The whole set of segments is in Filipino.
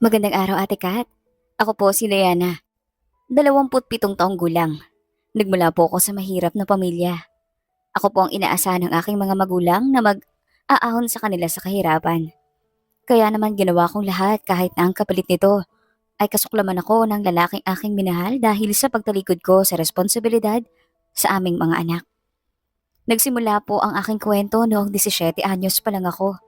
Magandang araw, Ate Kat. Ako po si Leana, 27 taong gulang. Nagmula po ako sa mahirap na pamilya. Ako po ang inaasahan ng aking mga magulang na mag-aahon sa kanila sa kahirapan. Kaya naman ginawa kong lahat kahit na ang kapalit nito ay kasuklaman ako ng lalaking aking minahal dahil sa pagtalikod ko sa responsibilidad sa aming mga anak. Nagsimula po ang aking kwento noong 17 anyos pa lang ako.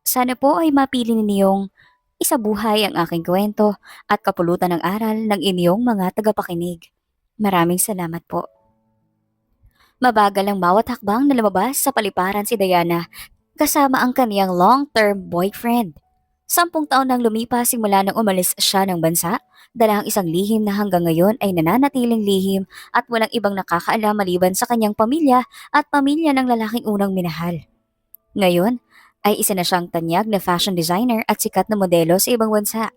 Sana po ay mapili ninyong isabuhay ang aking kwento at kapulutan ng aral ng inyong mga tagapakinig. Maraming salamat po. Mabagal ang bawat hakbang na lumabas sa paliparan si Diana kasama ang kaniyang long-term boyfriend. 10 taon nang lumipas simula nang umalis siya ng bansa, dala ang isang lihim na hanggang ngayon ay nananatiling lihim at walang ibang nakakaalam maliban sa kanyang pamilya at pamilya ng lalaking unang minahal. Ngayon, ay isa na siyang tanyag na fashion designer at sikat na modelo sa ibang bansa.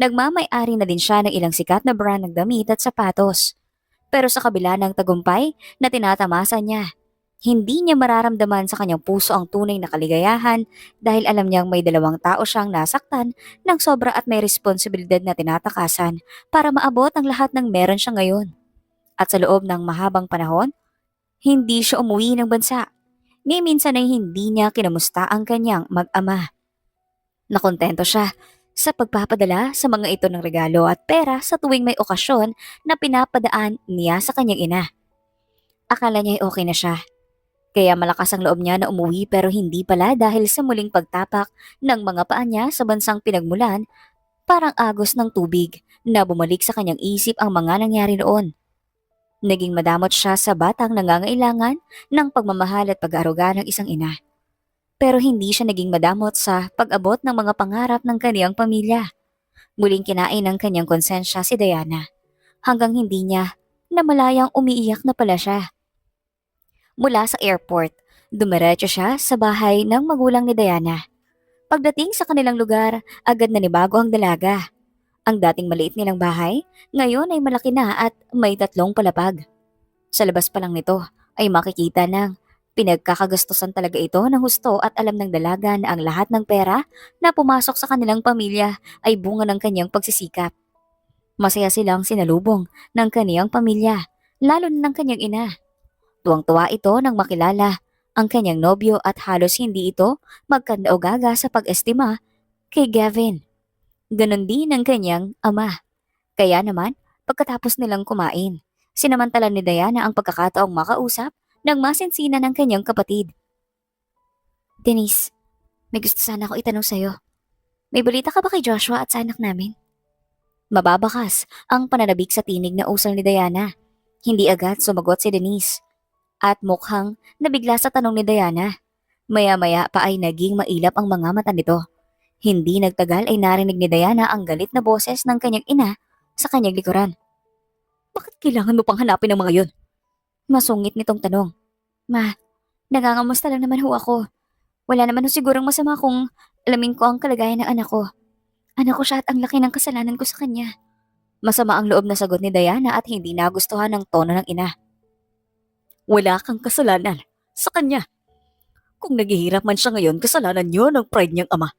Nagmamay-ari na din siya ng ilang sikat na brand ng damit at sapatos. Pero sa kabila ng tagumpay na tinatamasa niya, hindi niya mararamdaman sa kanyang puso ang tunay na kaligayahan dahil alam niyang may 2 tao siyang nasaktan ng sobra at may responsibilidad na tinatakasan para maabot ang lahat ng meron siya ngayon. At sa loob ng mahabang panahon, hindi siya umuwi ng bansa. Ni minsan ay hindi niya kinamusta ang kanyang mag-ama. Nakontento siya sa pagpapadala sa mga ito ng regalo at pera sa tuwing may okasyon na pinapadaan niya sa kanyang ina. Akala niya ay okay na siya. Kaya malakas ang loob niya na umuwi pero hindi pala dahil sa muling pagtapak ng mga paa niya sa bansang pinagmulan, parang agos ng tubig na bumalik sa kanyang isip ang mga nangyari noon. Naging madamot siya sa batang nangangailangan ng pagmamahal at pag-aaruga ng isang ina. Pero hindi siya naging madamot sa pag-abot ng mga pangarap ng kaniyang pamilya. Muling kinain ng kanyang konsensya si Diana hanggang hindi niya namalayang umiiyak na pala siya. Mula sa airport, dumiretso siya sa bahay ng magulang ni Diana. Pagdating sa kanilang lugar, agad nanibago ang dalaga. Ang dating maliit nilang bahay, ngayon ay malaki na at may 3 palapag. Sa labas pa lang nito ay makikita ng pinagkakagastusan talaga ito ng husto at alam ng dalaga na ang lahat ng pera na pumasok sa kanilang pamilya ay bunga ng kanyang pagsisikap. Masaya silang sinalubong ng kaniyang pamilya, lalo na ng kanyang ina. Tuwang-tuwa ito nang makilala ang kanyang nobyo at halos hindi ito magkandao-gaga sa pag-estima kay Gavin. Ganon din ang kanyang ama. Kaya naman, pagkatapos nilang kumain, sinamantala ni Diana ang pagkakataong makausap ng masinsinan ng kanyang kapatid. Denise, may gusto sana ako itanong sa'yo. May balita ka ba kay Joshua at sa anak namin? Mababakas ang pananabik sa tinig na usal ni Diana. Hindi agad sumagot si Denise. At mukhang nabigla sa tanong ni Diana. Maya-maya pa ay naging mailap ang mga mata nito. Hindi nagtagal ay narinig ni Diana ang galit na boses ng kanyang ina sa kanyang likuran. Bakit kailangan mo pang hanapin ang mga yon? Masungit nitong tanong. Ma, nangangamusta lang naman ho ako. Wala naman ho sigurong masama kung alamin ko ang kalagayan ng anak ko. Anak ko siya at ang laki ng kasalanan ko sa kanya. Masama ang loob na sagot ni Diana at hindi nagustuhan ng tono ng ina. Wala kang kasalanan sa kanya. Kung naghihirap man siya ngayon, kasalanan niyo ng pride niyang ama.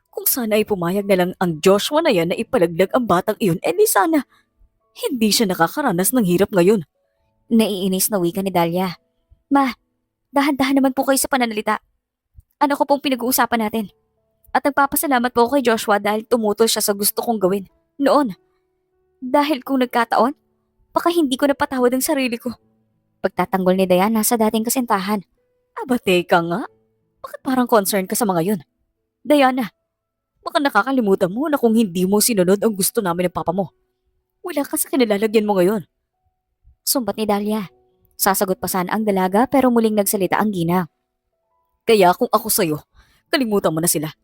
Kung sana ay pumayag na lang ang Joshua na yan na ipalaglag ang batang iyon, di sana hindi siya nakakaranas ng hirap ngayon. Naiinis na wika ni Dahlia. Ma, dahan-dahan naman po kayo sa pananalita. Ano ko pong pinag-uusapan natin? At nagpapasalamat po ako kay Joshua dahil tumutol siya sa gusto kong gawin. Noon. Dahil kung nagkataon, baka hindi ko napatawad ang sarili ko. Pagtatanggol ni Diana sa dating kasintahan. Aba, teka nga. Bakit parang concerned ka sa mga yun? Diana, baka nakakalimutan mo na kung hindi mo sinunod ang gusto namin ng papa mo. Wala ka sa kinilalagyan mo ngayon. Sumbat ni Dahlia. Sasagot pa sana ang dalaga pero muling nagsalita ang gina. Kaya kung ako sa'yo, kalimutan mo na sila.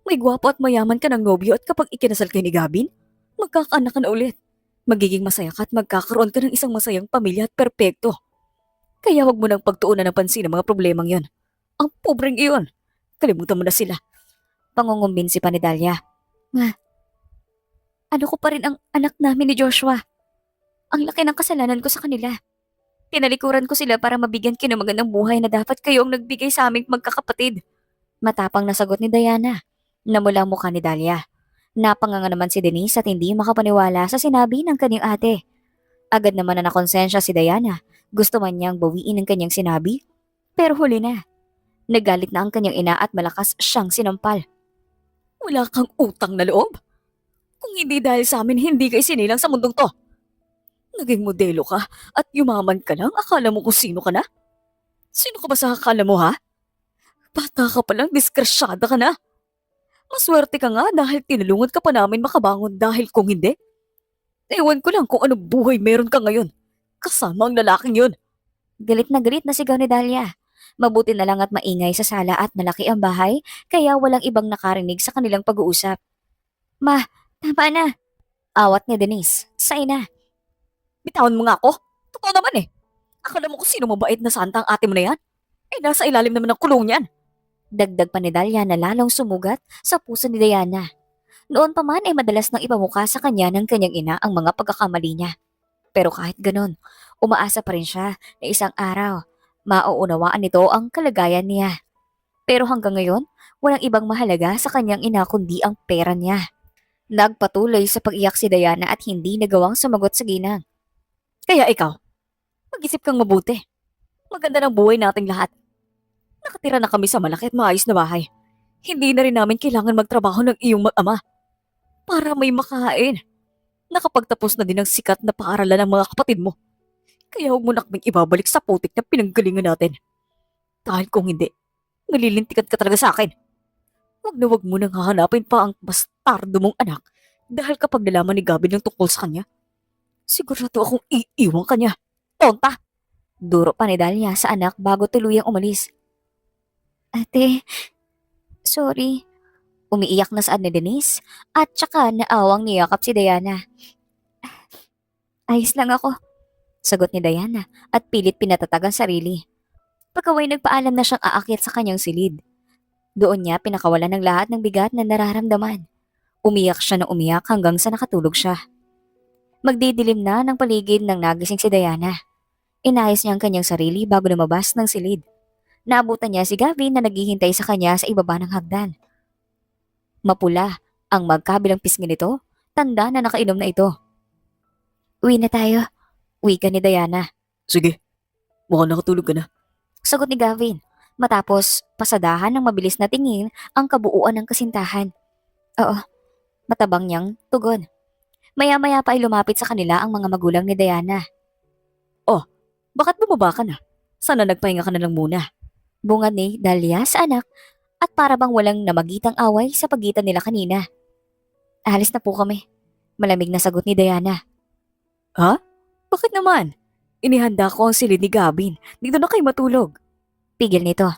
May gwapo at mayaman ka ng nobyo at kapag ikinasal kayo ni Gavin, magkakaanak ka na ulit. Magiging masaya ka at magkakaroon ka ng isang masayang pamilya at perpekto. Kaya wag mo nang pagtuunan ng pansin ang mga problemang yon. Ang pobreng iyon. Kalimutan mo na sila. Pangungumbinsi pa ni Dahlia. Ma, ano ko pa rin ang anak namin ni Joshua. Ang laki ng kasalanan ko sa kanila. Tinalikuran ko sila para mabigyan kayo ng magandang buhay na dapat kayo ang nagbigay sa aming magkakapatid. Matapang na sagot ni Diana. Namula ang mukha ni Dahlia. Napanganga naman si Denise at hindi makapaniwala sa sinabi ng kanyang ate. Agad naman na nakonsensya si Diana. Gusto man niyang bawiin ang kanyang sinabi, pero huli na. Nagalit na ang kanyang ina at malakas siyang sinampal. Wala kang utang na loob? Kung hindi dahil sa amin, hindi ka isinilang sa mundong to. Naging modelo ka at yumaman ka lang, akala mo kung sino ka na? Sino ka ba sa akala mo, ha? Bata ka palang, diskrasyada ka na. Maswerte ka nga dahil tinulungan ka pa namin makabangon dahil kung hindi, ewan ko lang kung anong buhay meron ka ngayon. Kasama ang lalaking yun. Galit na sigaw ni Dahlia. Mabuti na lang at maingay sa sala at malaki ang bahay, kaya walang ibang nakarinig sa kanilang pag-uusap. Ma, tama na. Awat ni Denise. Sa ina. Bitawan mo nga ako. Totoo naman eh. Akala mo kung sino mabait na santa ang ate mo na yan? Eh, nasa ilalim naman ng kulong yan. Dagdag pa ni Dahlia na lalong sumugat sa puso ni Diana. Noon pa man ay madalas nang ipamukha sa kanya ng kanyang ina ang mga pagkakamali niya. Pero kahit ganon, umaasa pa rin siya na isang araw, mauunawaan nito ang kalagayan niya. Pero hanggang ngayon, walang ibang mahalaga sa kanyang ina kundi ang pera niya. Nagpatuloy sa pag-iyak si Diana at hindi nagawang sumagot sa ginang. Kaya ikaw, mag-isip kang mabuti. Maganda ng buhay nating lahat. Nakatira na kami sa malaki at maayos na bahay. Hindi na rin namin kailangan magtrabaho ng iyong mag-ama para may makain. Nakapagtapos na din ng sikat na paaralan ng mga kapatid mo. Kaya huwag mo na kaming ibabalik sa putik na pinanggalingan natin. Dahil kung hindi, malilintikan ka talaga sa akin. Huwag mo nang hahanapin pa ang bastardo mong anak dahil kapag nalaman ni Gabi ng tungkol sa kanya, sigurado akong iiwan kanya. Tonta! Duro pa ni Dahlia sa anak bago tuluyang umalis. Ate, sorry. Umiiyak na saan ni Denise at tsaka naawang niyakap si Diana. Ayos lang ako, sagot ni Diana at pilit pinatatag ang sarili. Pagkaway nagpaalam na siyang aakyat sa kanyang silid. Doon niya pinakawalan ng lahat ng bigat na nararamdaman. Umiyak siya na umiyak hanggang sa nakatulog siya. Magdidilim na ng paligid nang nagising si Diana. Inayos niya ang kanyang sarili bago lumabas ng silid. Naabutan niya si Gavin na naghihintay sa kanya sa ibaba ng hagdan. Mapula ang magkabilang pisngi nito, tanda na nakainom na ito. Uwi na tayo, wika ni Diana. Sige, mukhang nakatulog ka na. Sagot ni Gavin, matapos pasadahan ng mabilis na tingin ang kabuuan ng kasintahan. Oo, matabang niyang tugon. Maya-maya pa ay lumapit sa kanila ang mga magulang ni Diana. Oh, bakit bumaba ka na? Sana nagpahinga ka na lang muna. Bungad ni Dahlia sa anak at para bang walang namagitang away sa pagitan nila kanina. Alis na po kami. Malamig na sagot ni Diana. Ha? Bakit naman? Inihanda ko ang silid ni Gavin. Dito na kayo matulog. Pigil nito.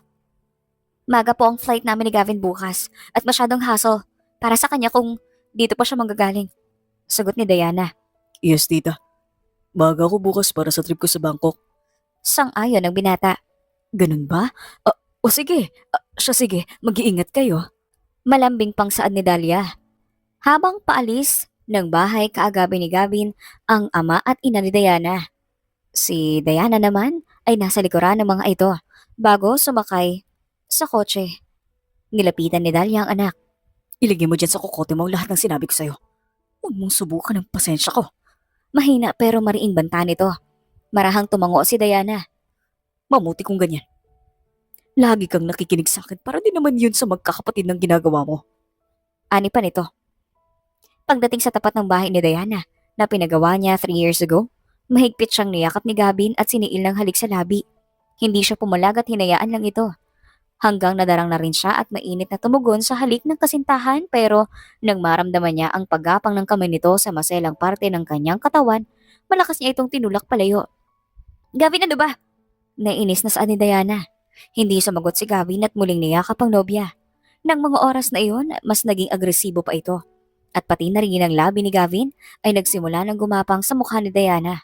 Maga po ang flight namin ni Gavin bukas at masyadong hassle para sa kanya kung dito pa siya manggagaling. Sagot ni Diana. Yes, tita. Maga ako bukas para sa trip ko sa Bangkok. Sang-ayon ng binata. Ganun ba? O sige, sige, mag-iingat kayo. Malambing pang saad ni Dahlia. Habang paalis ng bahay kaagabi ni Gavin ang ama at ina ni Diana. Si Diana naman ay nasa likuran ng mga ito bago sumakay sa kotse. Nilapitan ni Dahlia ang anak. Ilagay mo dyan sa kokote mo lahat ng sinabi ko sa'yo. Huwag mong subukan ng pasensya ko. Mahina pero mariing banta nito. Marahang tumango si Diana. Mamuti kung ganyan. Lagi kang nakikinig sa akin para din naman yun sa magkakapatid ng ginagawa mo. Ani pa nito. Pagdating sa tapat ng bahay ni Diana na pinagawa niya 3 years ago, mahigpit siyang niyakap ni Gavin at siniil ng halik sa labi. Hindi siya pumalag at hinayaan lang ito. Hanggang nadarang na rin siya at mainit na tumugon sa halik ng kasintahan pero nang maramdaman niya ang paggapang ng kamay nito sa maselang parte ng kanyang katawan, malakas niya itong tinulak palayo. Gavin, ano ba? Nainis na saan ni Diana. Hindi sumagot si Gavin at muling niyakap ang nobya. Nang mga oras na iyon, mas naging agresibo pa ito. At pati na rin ang labi ni Gavin ay nagsimula ng gumapang sa mukha ni Diana.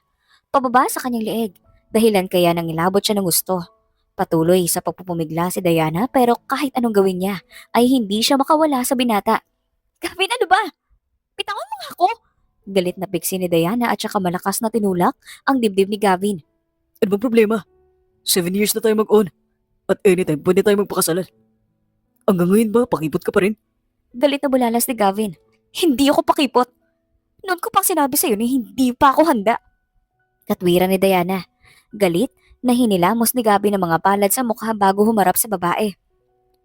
Pababa sa kanyang leeg, dahilan kaya nang ilabot siya ng gusto. Patuloy sa pagpupumigla si Diana pero kahit anong gawin niya ay hindi siya makawala sa binata. Gavin, ano ba? Bitawan mo nga ako! Galit na piksi ni Diana at saka malakas na tinulak ang dibdib ni Gavin. Ano bang problema? 7 years na tayo mag-on. At anytime pwede tayo magpakasalan. Hanggang ngayon ba, pakipot ka pa rin? Galit na bulalas ni Gavin. Hindi ako pakipot. Noon ko pang sinabi sa'yo na hindi pa ako handa. Katwiran ni Diana. Galit na hinilamos ni Gabi ng mga palad sa mukha bago humarap sa babae.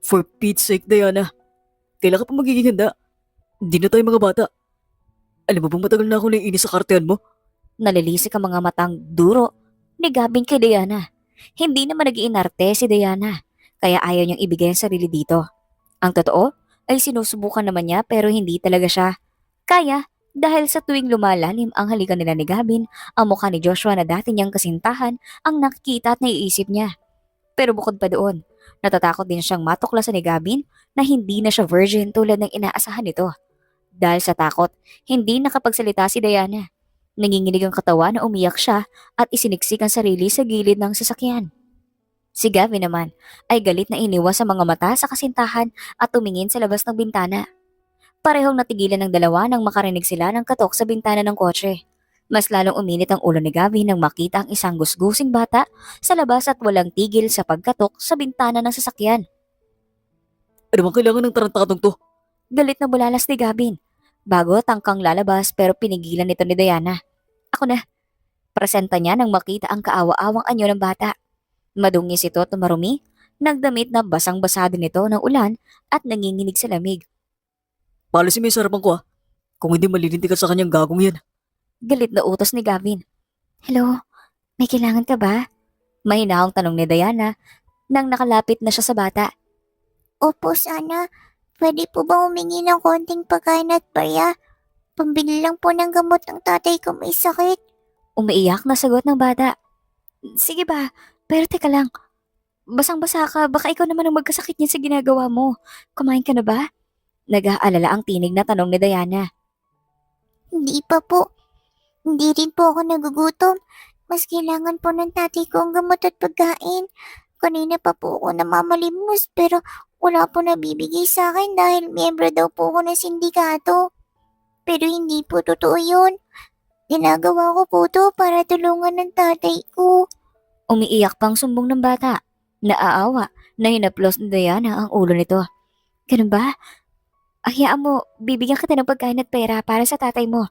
For Pete's sake, Diana. Kailan ka pa magiging handa? Hindi na tayo mga bata. Alam mo bang matagal na ako naiinis sa kartehan mo? Nalilisik ang mga matang duro ni Gabing kay Diana. Hindi naman nag-iinarte si Diana, kaya ayaw niyang ibigay ang sarili dito. Ang totoo ay sinusubukan naman niya pero hindi talaga siya kaya dahil sa tuwing lumalalim ang halikan nila ni Gabin, ang mukha ni Joshua na dati niyang kasintahan ang nakikita at naiisip niya. Pero bukod pa doon, natatakot din siyang matuklasan ni Gabin na hindi na siya virgin tulad ng inaasahan nito. Dahil sa takot, hindi nakapagsalita si Diana. Nanginginig ang katawan na umiyak siya at isiniksik ang sarili sa gilid ng sasakyan. Si Gavin naman ay galit na iniwas sa mga mata sa kasintahan at tumingin sa labas ng bintana. Parehong natigilan ng dalawa nang makarinig sila ng katok sa bintana ng kotse. Mas lalong uminit ang ulo ni Gavin nang makita ang isang gusgusing bata sa labas at walang tigil sa pagkatok sa bintana ng sasakyan. Ano bang kailangan ng tarantadong to? Galit na bulalas ni Gavin. Bago tangkang lalabas pero pinigilan nito ni Diana. Ako na. Presenta niya nang makita ang kaawa-awang anyo ng bata. Madungis ito at marumi, nagdamit na basang-basa din ito ng ulan at nanginginig sa lamig. Policy may sarapan ko Kung hindi malilintikan sa kanyang gagong yan. Galit na utos ni Gavin. Hello, may kailangan ka ba? Mahinahong tanong ni Diana nang nakalapit na siya sa bata. Opo, sana. Pwede po ba humingi ng konting pagkain at barya? Pambili lang po ng gamot ng tatay ko may sakit. Umiiyak na sagot ng bata. Sige ba, pero teka lang. Basang-basa ka, baka ikaw naman ang magkasakit niya sa ginagawa mo. Kumain ka na ba? Nag-aalala ang tinig na tanong ni Diana. Hindi pa po. Hindi rin po ako nagugutom. Mas kailangan po ng tatay ko ang gamot at pagkain. Kanina pa po ako namamalimos pero wala po nabibigay sa akin dahil miyembro daw po ako ng sindikato. Pero hindi po totoo yun. Ginagawa ko po to para tulungan ng tatay ko. Umiiyak pang sumbong ng bata. Naaawa na hinaplos ni Diana ang ulo nito. Ganun ba? Hayaan mo, bibigyan kita ng pagkain at pera para sa tatay mo.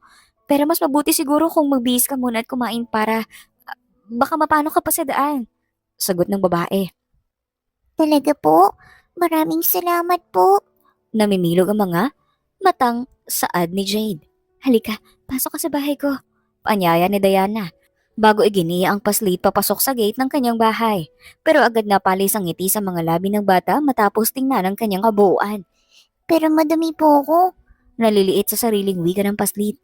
Pero mas mabuti siguro kung magbihis ka muna at kumain para baka mapano ka pa sa daan. Sagot ng babae. Talaga po? Maraming salamat po. Namimilog ang mga matang saad ni Jade. Halika, pasok ka sa bahay ko. Paanyaya ni Diana. Bago iginiya ang paslit papasok sa gate ng kanyang bahay. Pero agad napalis ang ngiti sa mga labi ng bata matapos tingnan ang kanyang kabuuan. Pero madumi po ako. Naliliit sa sariling wika ng paslit.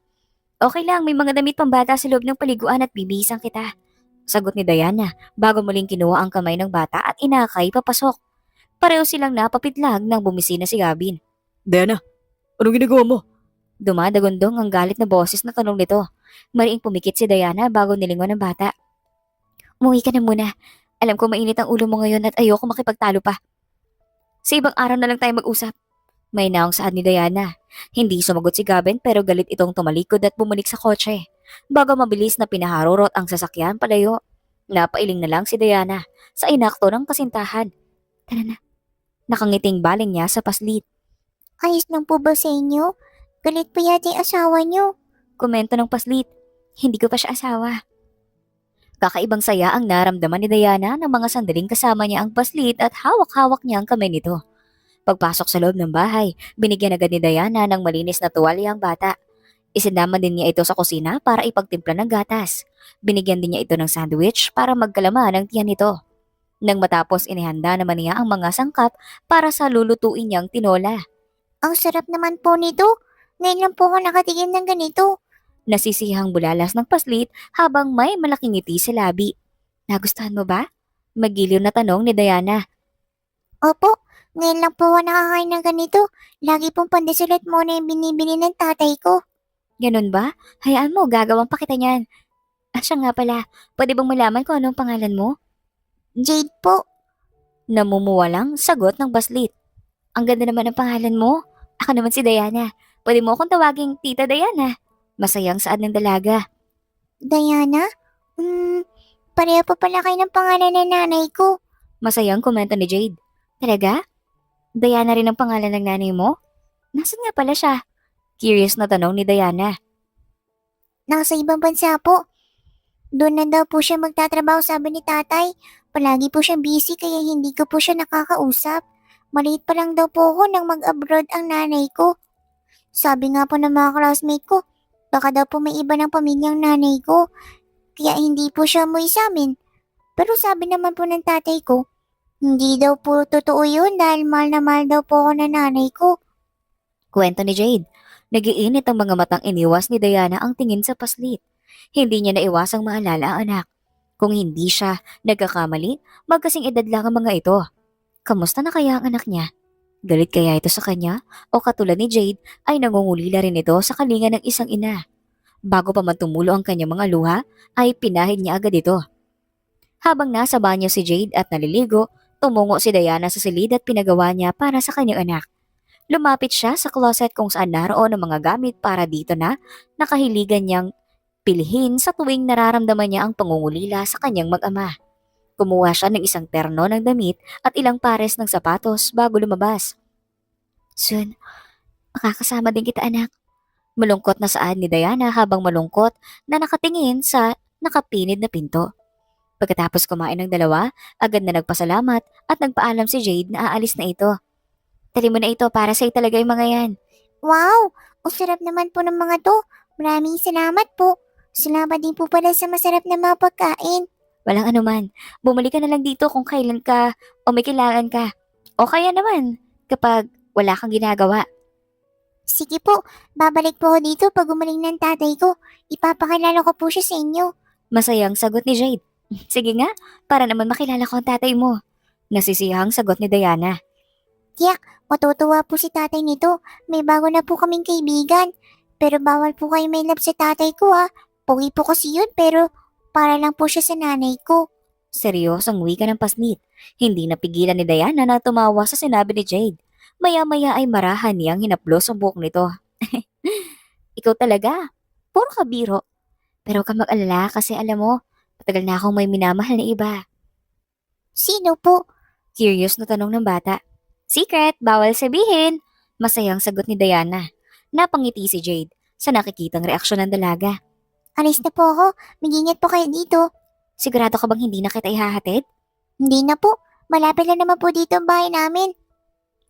Okay lang, may mga damit pang bata sa loob ng paliguan at bibihisan kita. Sagot ni Diana bago muling kinuha ang kamay ng bata at inakay papasok. Pareho silang napapitlag nang bumisina si Gabin. Diana, anong ginagawa mo? Dumadagundong ang galit na boses na tanong nito. Mariing pumikit si Diana bago nilingon ng bata. Umuwi ka na muna. Alam ko mainit ang ulo mo ngayon at ayoko makipagtalo pa. Sa ibang araw na lang tayo mag-usap. May naong saad ni Diana. Hindi sumagot si Gavin pero galit itong tumalikod at bumalik sa kotse. Bago mabilis na pinaharurot ang sasakyan palayo. Napailing na lang si Diana sa inakto ng kasintahan. Tara na. Nakangiting baling niya sa paslit. Ayos lang po ba sa inyo? Galit pa yata yung asawa niyo. Komento ng paslit. Hindi ko pa siya asawa. Kakaibang saya ang naramdaman ni Diana ng mga sandaling kasama niya ang paslit at hawak-hawak niya ang kamay nito. Pagpasok sa loob ng bahay, binigyan agad ni Diana ng malinis na tuwalya ang bata. Isinama din niya ito sa kusina para ipagtimpla ng gatas. Binigyan din niya ito ng sandwich para magkalaman ang tiyan nito. Nang matapos inihanda naman niya ang mga sangkap para sa lulutuin niyang tinola. Ang sarap naman po nito. Ngayon lang po ako nakatingin ng ganito. Nasisihang bulalas ng paslit habang may malaking ngiti sa labi. Nagustuhan mo ba? Magiliw na tanong ni Diana. Opo, ngayon lang po ako nakakain ng ganito. Lagi pong pandesal at muna yung binibili ng tatay ko. Ganun ba? Hayaan mo, gagawang pa kita niyan. Siya nga pala, pwede bang malaman kung anong pangalan mo? Jade po. Namumuwalang sagot ng baslit. Ang ganda naman ng pangalan mo. Ako naman si Diana. Pwede mo akong tawaging Tita Diana. Masayang saad ng dalaga. Diana? Pareho pa pala kayo ng pangalan ng nanay ko. Masayang komento ni Jade. Talaga? Diana rin ang pangalan ng nanay mo? Nasaan nga pala siya? Curious na tanong ni Diana. Nasa ibang bansa po. Doon na daw po siya magtatrabaho, sabi ni tatay. Palagi po siyang busy kaya hindi ko po siya nakakausap. Maliit pa lang daw po ako nang mag-abroad ang nanay ko. Sabi nga po ng mga classmate ko, baka daw po may iba ng pamilyang nanay ko. Kaya hindi po siya umuwi sa amin. Pero sabi naman po ng tatay ko, hindi daw po totoo yun dahil mahal na mahal daw po ako ng nanay ko. Kwento ni Jade. Nagiinit ang mga matang iniwas ni Diana ang tingin sa paslit. Hindi niya naiwasang maalala ang anak. Kung hindi siya nagkakamali, magkasing edad lang ang mga ito. Kamusta na kaya ang anak niya? Galit kaya ito sa kanya? O katulad ni Jade ay nangungulila rin ito sa kalinga ng isang ina? Bago pa man tumulo ang kanyang mga luha, ay pinahid niya agad ito. Habang nasa banyo si Jade at naliligo, tumungo si Diana sa silid at pinagawa niya para sa kanyang anak. Lumapit siya sa closet kung saan naroon ang mga gamit para dito na nakahiligan niyang pilhin sa tuwing nararamdaman niya ang pangungulila sa kanyang mag-ama. Kumuha siya ng isang terno ng damit at ilang pares ng sapatos bago lumabas. Soon, makakasama din kita anak. Malungkot na saad ni Diana habang malungkot na nakatingin sa nakapinid na pinto. Pagkatapos kumain ng dalawa, agad na nagpasalamat at nagpaalam si Jade na aalis na ito. Tali mo na ito para sa'yo talaga yung mga yan. Wow! Ang sarap naman po ng mga to. Maraming salamat po. Salamat din po pala sa masarap na mga pagkain. Walang anuman. Bumalik ka na lang dito kung kailan ka o may kailangan ka. O kaya naman, kapag wala kang ginagawa. Sige po, babalik po ako dito pag gumaling ng tatay ko. Ipapakilala ko po siya sa inyo. Masayang sagot ni Jade. Sige nga, para naman makilala ko ang tatay mo. Nasisihang sagot ni Diana. Matutuwa po si tatay nito. May bago na po kaming kaibigan. Pero bawal po kayo may love sa tatay ko ha. Pogi po kasi yun pero para lang po siya sa nanay ko. Seryosong wika ng pasnit. Hindi napigilan ni Diana na tumawa sa sinabi ni Jade. Maya-maya ay marahan niyang hinaplos ang buhok nito. Ikaw talaga. Puro ka biro. Pero huwag kang mag-alala kasi alam mo, matagal na akong may minamahal na iba. Sino po? Curious na tanong ng bata. Secret, bawal sabihin. Masayang sagot ni Diana. Napangiti si Jade sa nakikitang reaksyon ng dalaga. Alis na po ako. Mag-ingat po kayo dito. Sigurado ka bang hindi na kita ihahatid? Hindi na po. Malapit lang naman po dito ang bahay namin.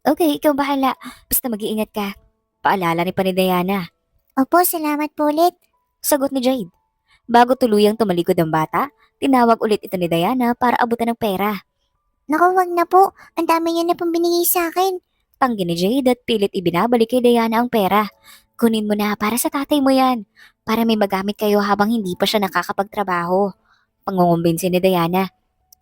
Okay, ikaw bahala. Basta mag-iingat ka. Paalala ni pa ni Diana. Opo, salamat po ulit. Sagot ni Jade. Bago tuluyang tumalikod ang bata, tinawag ulit ito ni Diana para abutan ng pera. Naku, wag na po. Ang dami niya na pong binigay sa akin. Tanggi ni Jade at pilit ibinabalik kay Diana ang pera. Kunin mo na para sa tatay mo yan. Para may magamit kayo habang hindi pa siya nakakapagtrabaho. Pangungumbinsi ni Diana.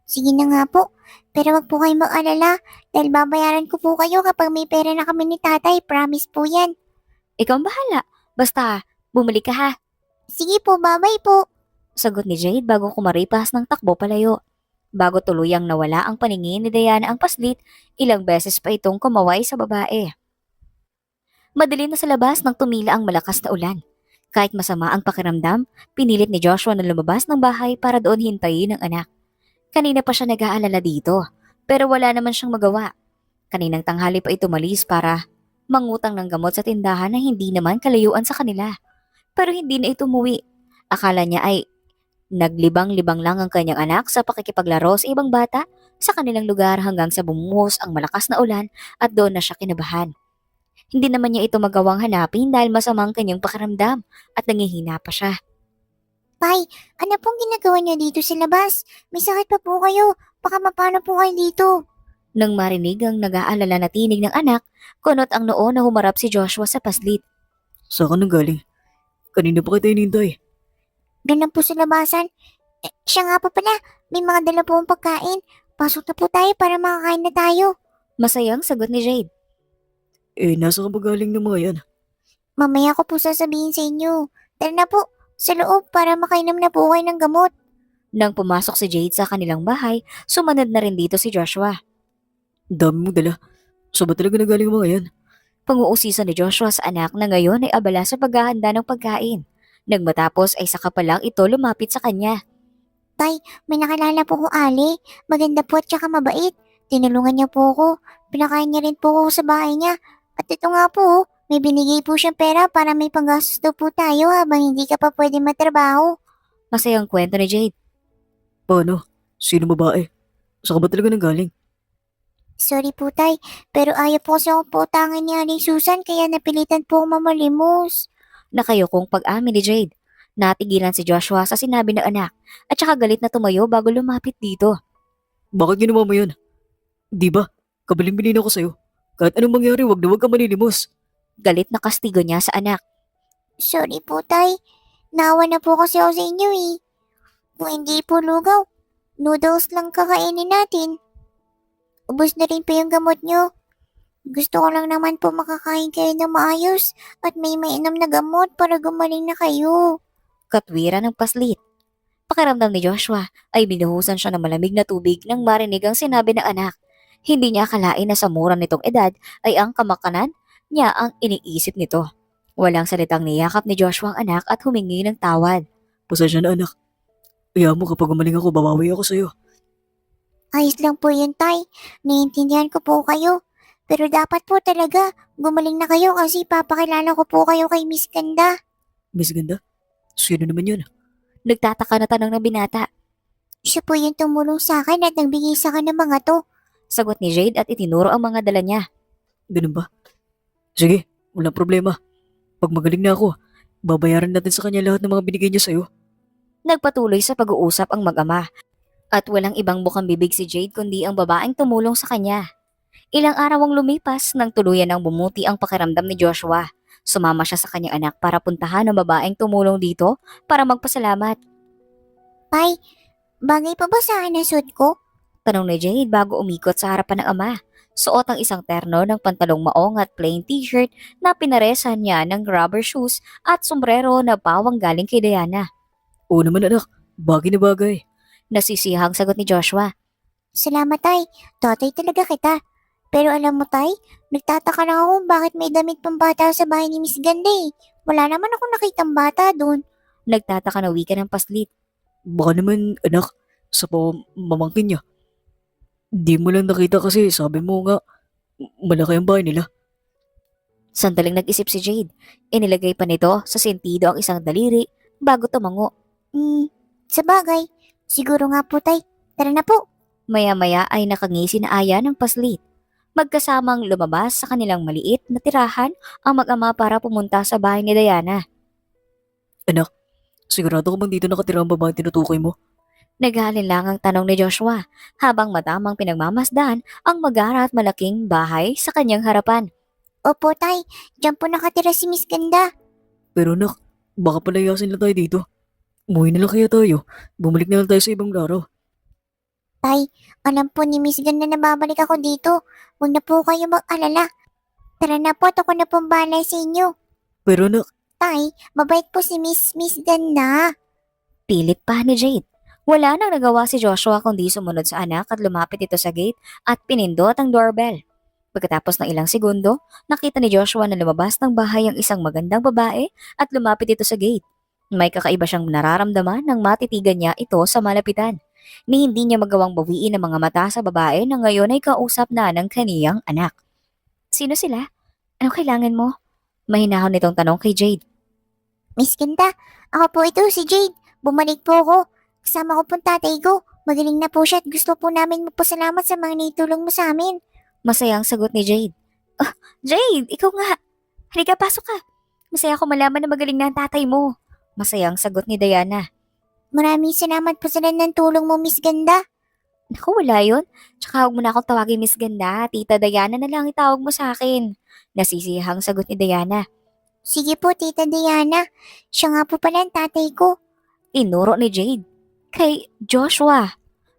Sige na nga po. Pero wag po kayo mag-alala dahil babayaran ko po kayo kapag may pera na kami ni tatay. Promise po yan. Ikaw ang bahala. Basta, bumalik ka ha. Sige po, bye-bye po. Sagot ni Jade bago kumaripas ng takbo palayo. Bago tuluyang nawala ang paningin ni Diana ang paslit, ilang beses pa itong kumaway sa babae. Madilim na sa labas nang tumila ang malakas na ulan. Kahit masama ang pakiramdam, pinilit ni Joshua na lumabas ng bahay para doon hintayin ang anak. Kanina pa siya nag-aalala dito, pero wala naman siyang magawa. Kaninang tanghali pa ito malis para mangutang ng gamot sa tindahan na hindi naman kalayuan sa kanila. Pero hindi na ito umuwi. Akala niya ay naglibang-libang lang ang kanyang anak sa pakikipaglaro sa ibang bata sa kanilang lugar hanggang sa bumuhos ang malakas na ulan at doon na siya kinabahan. Hindi naman niya ito magawang hanapin dahil masamang kanyang pakiramdam at nangihina pa siya. Tay, ano pong ginagawa niyo dito sa labas? May sakit pa po kayo. Baka mapano po kayo dito. Nang marinig ang nag-aalala na tinig ng anak, kunot ang noo na humarap si Joshua sa paslit. Saan ka nang galing? Kanina pa kita hinintay. Doon lang po sa labasan. Siya nga po pala, may mga dala po ang pagkain. Pasok na po tayo para makakain na tayo. Masayang sagot ni Jade. Nasa ka ba galing ng mga yan? Mamaya ko po sasabihin sa inyo. Tara na po, sa loob para makainom na po kayo ng gamot. Nang pumasok si Jade sa kanilang bahay, sumunod na rin dito si Joshua. Dami mong dala. Saan ba talaga nagaling ang mga yan? Panguusisan ni Joshua sa anak na ngayon ay abala sa paghahanda ng pagkain. Nang matapos ay saka pa lang ito lumapit sa kanya. Tay, may nakilala po ko Ali. Maganda po at saka mabait. Tinulungan niya po ako. Pinakain niya rin po ako sa bahay niya. At ito nga po, May binigay po siyang pera para may panggastos daw po tayo habang hindi ka pa pwede matrabaho. Masayang kwento ni Jade. Paano? Sino babae? Saan ka ba talaga nanggaling? Sorry po tay, pero ayaw po kasi akong pautangan ni Aling Susan kaya napilitan po akong mamalimos. Nakayokong pag-amin ni Jade. Natigilan si Joshua sa sinabi ng anak at saka galit na tumayo bago lumapit dito. Bakit ginawa mo yun? Di ba? Kabiling-bilin ako sa'yo. Kahit anong mangyari, wag na wag ka manilimos. Galit na kastigo niya sa anak. Sorry po tay, naawa na po kasi ako sa inyo eh. Kung hindi po lugaw, noodles lang kakainin natin. Ubus na rin po yung gamot nyo. Gusto ko lang naman po makakain kayo ng maayos at may mainom na gamot para gumaling na kayo. Katwiran ng paslit. Pakiramdam ni Joshua ay binuhusan siya ng malamig na tubig nang marinig ang sinabi ng anak. Hindi niya akalain na sa mura nitong edad ay ang kamakanan niya ang iniisip nito. Walang salitang niyakap ni Joshua ang anak at humingi ng tawad. Pasensya na anak. Kaya mo kapag gumaling ako, babawi ako sa'yo. Ayos lang po yun, tay. Naiintindihan ko po kayo. Pero dapat po talaga, gumaling na kayo kasi papakilala ko po kayo kay Miss Ganda. Miss Ganda? Sino naman yun? Nagtataka na tanong ng binata. Siya po yung tumulong sa akin at nagbigay sa akin ng mga to. Sagot ni Jade at itinuro ang mga dala niya. Ganun ba? Sige, walang problema. Pag magaling na ako, babayaran natin sa kanya lahat ng mga binigay niya sa'yo. Nagpatuloy sa pag-uusap ang mag-ama. At walang ibang bukang bibig si Jade kundi ang babaeng tumulong sa kanya. Ilang araw ang lumipas nang tuluyan ng bumuti ang pakiramdam ni Joshua. Sumama siya sa kanyang anak para puntahan ang babaeng tumulong dito para magpasalamat. Tay, bagay pa ba sa akin ang suit ko? Tanong ni Jade bago umikot sa harapan ng ama. Suot ang isang terno ng pantalong maong at plain t-shirt na pinaresan niya ng rubber shoes at sombrero na pawang galing kay Diana. Oo naman anak, bagay na bagay. Nasisihang sagot ni Joshua. Salamat tay, tatay talaga kita. Pero alam mo tay, nagtataka lang ako bakit may damit pang bata sa bahay ni Miss Ganda eh. Wala naman ako nakitang bata doon. Nagtataka na wika ng paslit. Baka naman anak, sa mamangkin niya. Di mo lang nakita kasi sabi mo nga, malaki ang bahay nila. Sandaling nag-isip si Jade. Inilagay pa nito sa sentido ang isang daliri bago tumango. Sa bagay, siguro nga po tay. Tara na po. Maya-maya ay nakangisi na aya ng paslit. Magkasamang lumabas sa kanilang maliit na tirahan ang mag-ama para pumunta sa bahay ni Diana. Sigurado ko bang dito nakatira ang babae tinutukoy mo? Naghalin lang ang tanong ni Joshua habang matamang pinagmamasdan ang magara at malaking bahay sa kanyang harapan. Opo tay, dyan po nakatira si Miss Ganda. Pero anak, baka palayasin lang tayo dito. Umuwi na lang kaya tayo. Bumalik na lang tayo sa ibang laraw. Tay, alam po ni Miss Ganda na babalik ako dito. Huwag na po kayo mag-alala. Tara na po at ako na pong bahala sa inyo. Pero anak, Tay, mabait po si Miss Ganda. Pilit pa ni Jade. Wala nang nagawa si Joshua kundi sumunod sa anak at lumapit ito sa gate at pinindot ang doorbell. Pagkatapos ng ilang segundo, nakita ni Joshua na lumabas ng bahay ang isang magandang babae at lumapit ito sa gate. May kakaiba siyang nararamdaman nang matitigan niya ito sa malapitan. Ni hindi niya magawang bawiin ang mga mata sa babae na ngayon ay kausap na ng kaniyang anak. Sino sila? Ano kailangan mo? Mahinahon nitong tanong kay Jade. Miss Ganda, ako po ito si Jade. Bumalik po ako. Kasama ko pong tatay ko. Magaling na po siya at gusto po namin magpasalamat sa mga naitulong mo sa amin. Masayang sagot ni Jade. Ah, Jade, ikaw nga. Halika, pasok ka. Masaya ako malaman na magaling na ang tatay mo. Masayang sagot ni Diana. Maraming salamat po sa ng tulong mo, Miss Ganda. Naku, wala yun. Tsaka huwag mo na akong tawagin Miss Ganda. Tita Diana na lang itawag mo sa akin. Nasisihang sagot ni Diana. Sige po, Tita Diana. Siya nga po pala ang tatay ko. Tinuro ni Jade. Kay Joshua.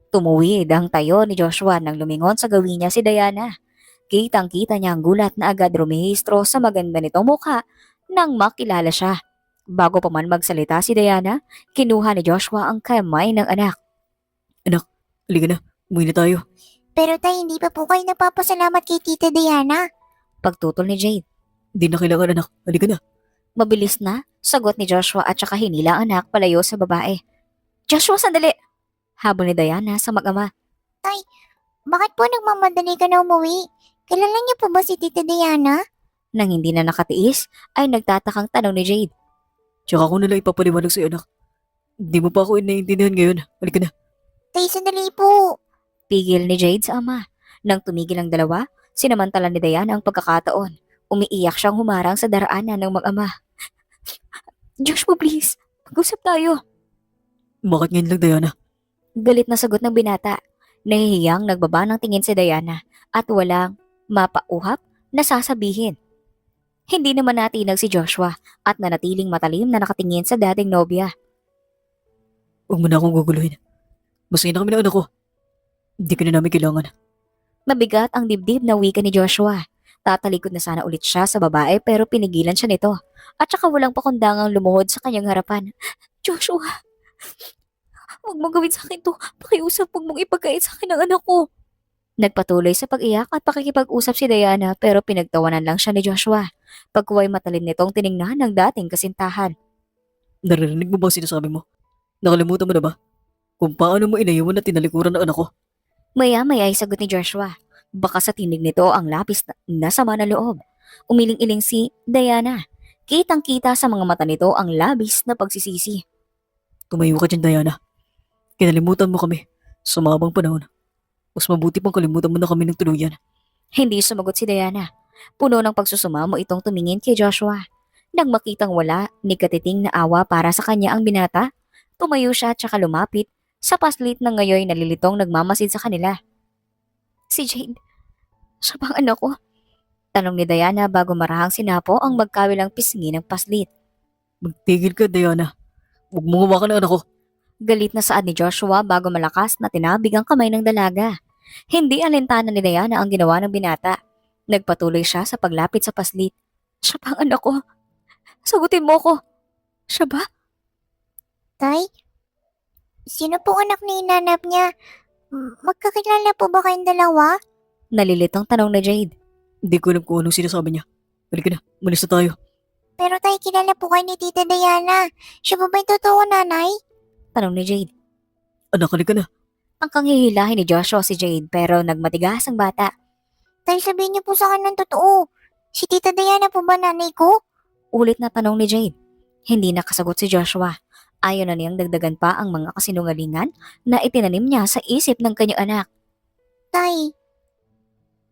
Tumuwid ang tayo ni Joshua nang lumingon sa gawin niya si Diana. Kitang-kita niya ang gulat na agad rumehistro sa maganda nitong mukha nang makilala siya. Bago pa man magsalita si Diana, kinuha ni Joshua ang kamay ng anak. halika na. Umuwi na tayo. Pero tay, hindi pa po kayo nagpapasalamat kay Tita Diana. Pagtutol ni Jade. Di na kailangan anak. Halika na. Mabilis na, sagot ni Joshua at saka hinila ang anak palayo sa babae. Joshua, sandali! Habol ni Diana sa mag-ama. Bakit po nagmamadali ka na umuwi? Kilala niyo po ba si Tita Diana? Nang hindi na nakatiis, ay nagtatakang tanong ni Jade. Tsaka ko nalang ipapaliwanag sa'yo anak. Di mo pa ako naiintindihan ngayon. Halika na. Tay, sandali po. Pigil ni Jade sa ama. Nang tumigil ang dalawa, sinamantala ni Diana ang pagkakataon. Umiiyak siyang humarang sa daraanan ng mag-ama. Joshua, please. Mag-usap tayo. Bakit ngayon lang, Diana? Galit na sagot ng binata. Nahihiyang nagbaba ng tingin si Diana at walang mapauhap na sasabihin. Hindi naman natinag si Joshua at nanatiling matalim na nakatingin sa dating nobya. Huwag mo na akong guguluhin. Masaya na kami ng anak ko. Hindi ka na namin kailangan. Mabigat ang dibdib na wika ni Joshua. Tatalikod na sana ulit siya sa babae pero pinigilan siya nito. At saka walang pakundangang lumuhod sa kanyang harapan. Joshua, huwag mo gawin sa akin to. Pakiusap, huwag mong ipagkait sa akin ang anak ko. Nagpatuloy sa pag-iyak at pakikipag-usap si Diana pero pinagtawanan lang siya ni Joshua. Pagkuway matalim nitong tiningnan ng dating kasintahan. Naririnig mo bang sinasabi mo? Nakalimutan mo na ba? Kung paano mo inayawan at tinalikuran ng anak ko? Maya-maya ay sagot ni Joshua. Baka sa tinig nito ang lapis na sama ng loob. Umiling-iling si Diana. Kitang-kita sa mga mata nito ang labis na pagsisisi. Tumayo ka dyan, Diana. Kinalimutan mo kami. Sa mabang panahon. Mas mabuti pang kalimutan mo na kami ng tuluyan. Hindi sumagot si Diana. Puno ng pagsusumamo itong tumingin kay Joshua. Nang makitang wala ni katiting na awa para sa kanya ang binata, tumayo siya at saka lumapit sa paslit na ngayon nalilitong nagmamasid sa kanila. Si Jade, siya bang anak ko? Tanong ni Diana bago marahang sinapo ang magkawilang pisngi ng paslit. Magtigil ka, Diana. Huwag mo hawakan ang anak ko. Galit na saad ni Joshua bago malakas na tinabig ang kamay ng dalaga. Hindi alintana ni Diana ang ginawa ng binata. Nagpatuloy siya sa paglapit sa paslit. Siya bang anak ko? Sagutin mo ko. Siya ba? Tay, sino po anak na hinanap niya? Magkakilala po ba kayong dalawa? Nalilitong tanong ni Jade. Hindi ko alam kung anong sinasabi niya. Halika na, malis na tayo. Pero tay, kilala po kayo ni Tita Diana. Siya po ba yung totoo, nanay? Tanong ni Jade. Anak, halika na. Ang hihilahin ni Joshua si Jade pero nagmatigas ang bata. Tay, sabihin niyo po sa akin ng totoo. Si Tita Diana po ba nanay ko? Ulit na tanong ni Jade. Hindi nakasagot si Joshua. Ayaw na niyang dagdagan pa ang mga kasinungalingan na itinanim niya sa isip ng kanyang anak. Tay,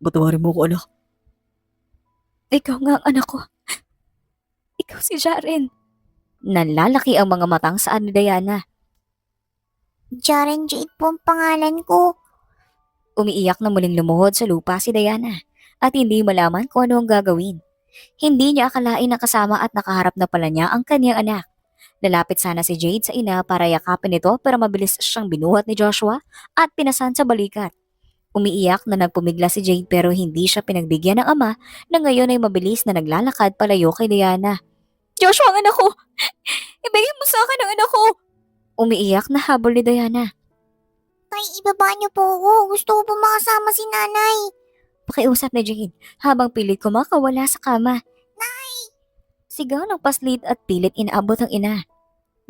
Patawarin mo ko, anak. Ikaw nga ang anak ko. Ikaw si Jaren. Nalalaki ang mga matang saan ni Diana. Jaren Jade po ang pangalan ko. Umiiyak na muling lumuhod sa lupa si Diana at hindi malaman kung ano ang gagawin. Hindi niya akalain na kasama at nakaharap na pala niya ang kanyang anak. Lalapit sana si Jade sa ina para yakapin ito pero mabilis siyang binuhat ni Joshua at pinasan sa balikat. Umiiyak na nagpumigla si Jade pero hindi siya pinagbigyan ng ama na ngayon ay mabilis na naglalakad palayo kay Diana. Joshua, ang anak ko! Ibigay mo sa akin ang anak ko! Umiiyak na habol ni Diana. Tay, ibaba niyo po ako. Gusto ko po makasama si nanay. Pakiusap ni Jade habang pilit kumakawala sa kama. Nay! Sigaw ng paslit at pilit inaabot ang ina.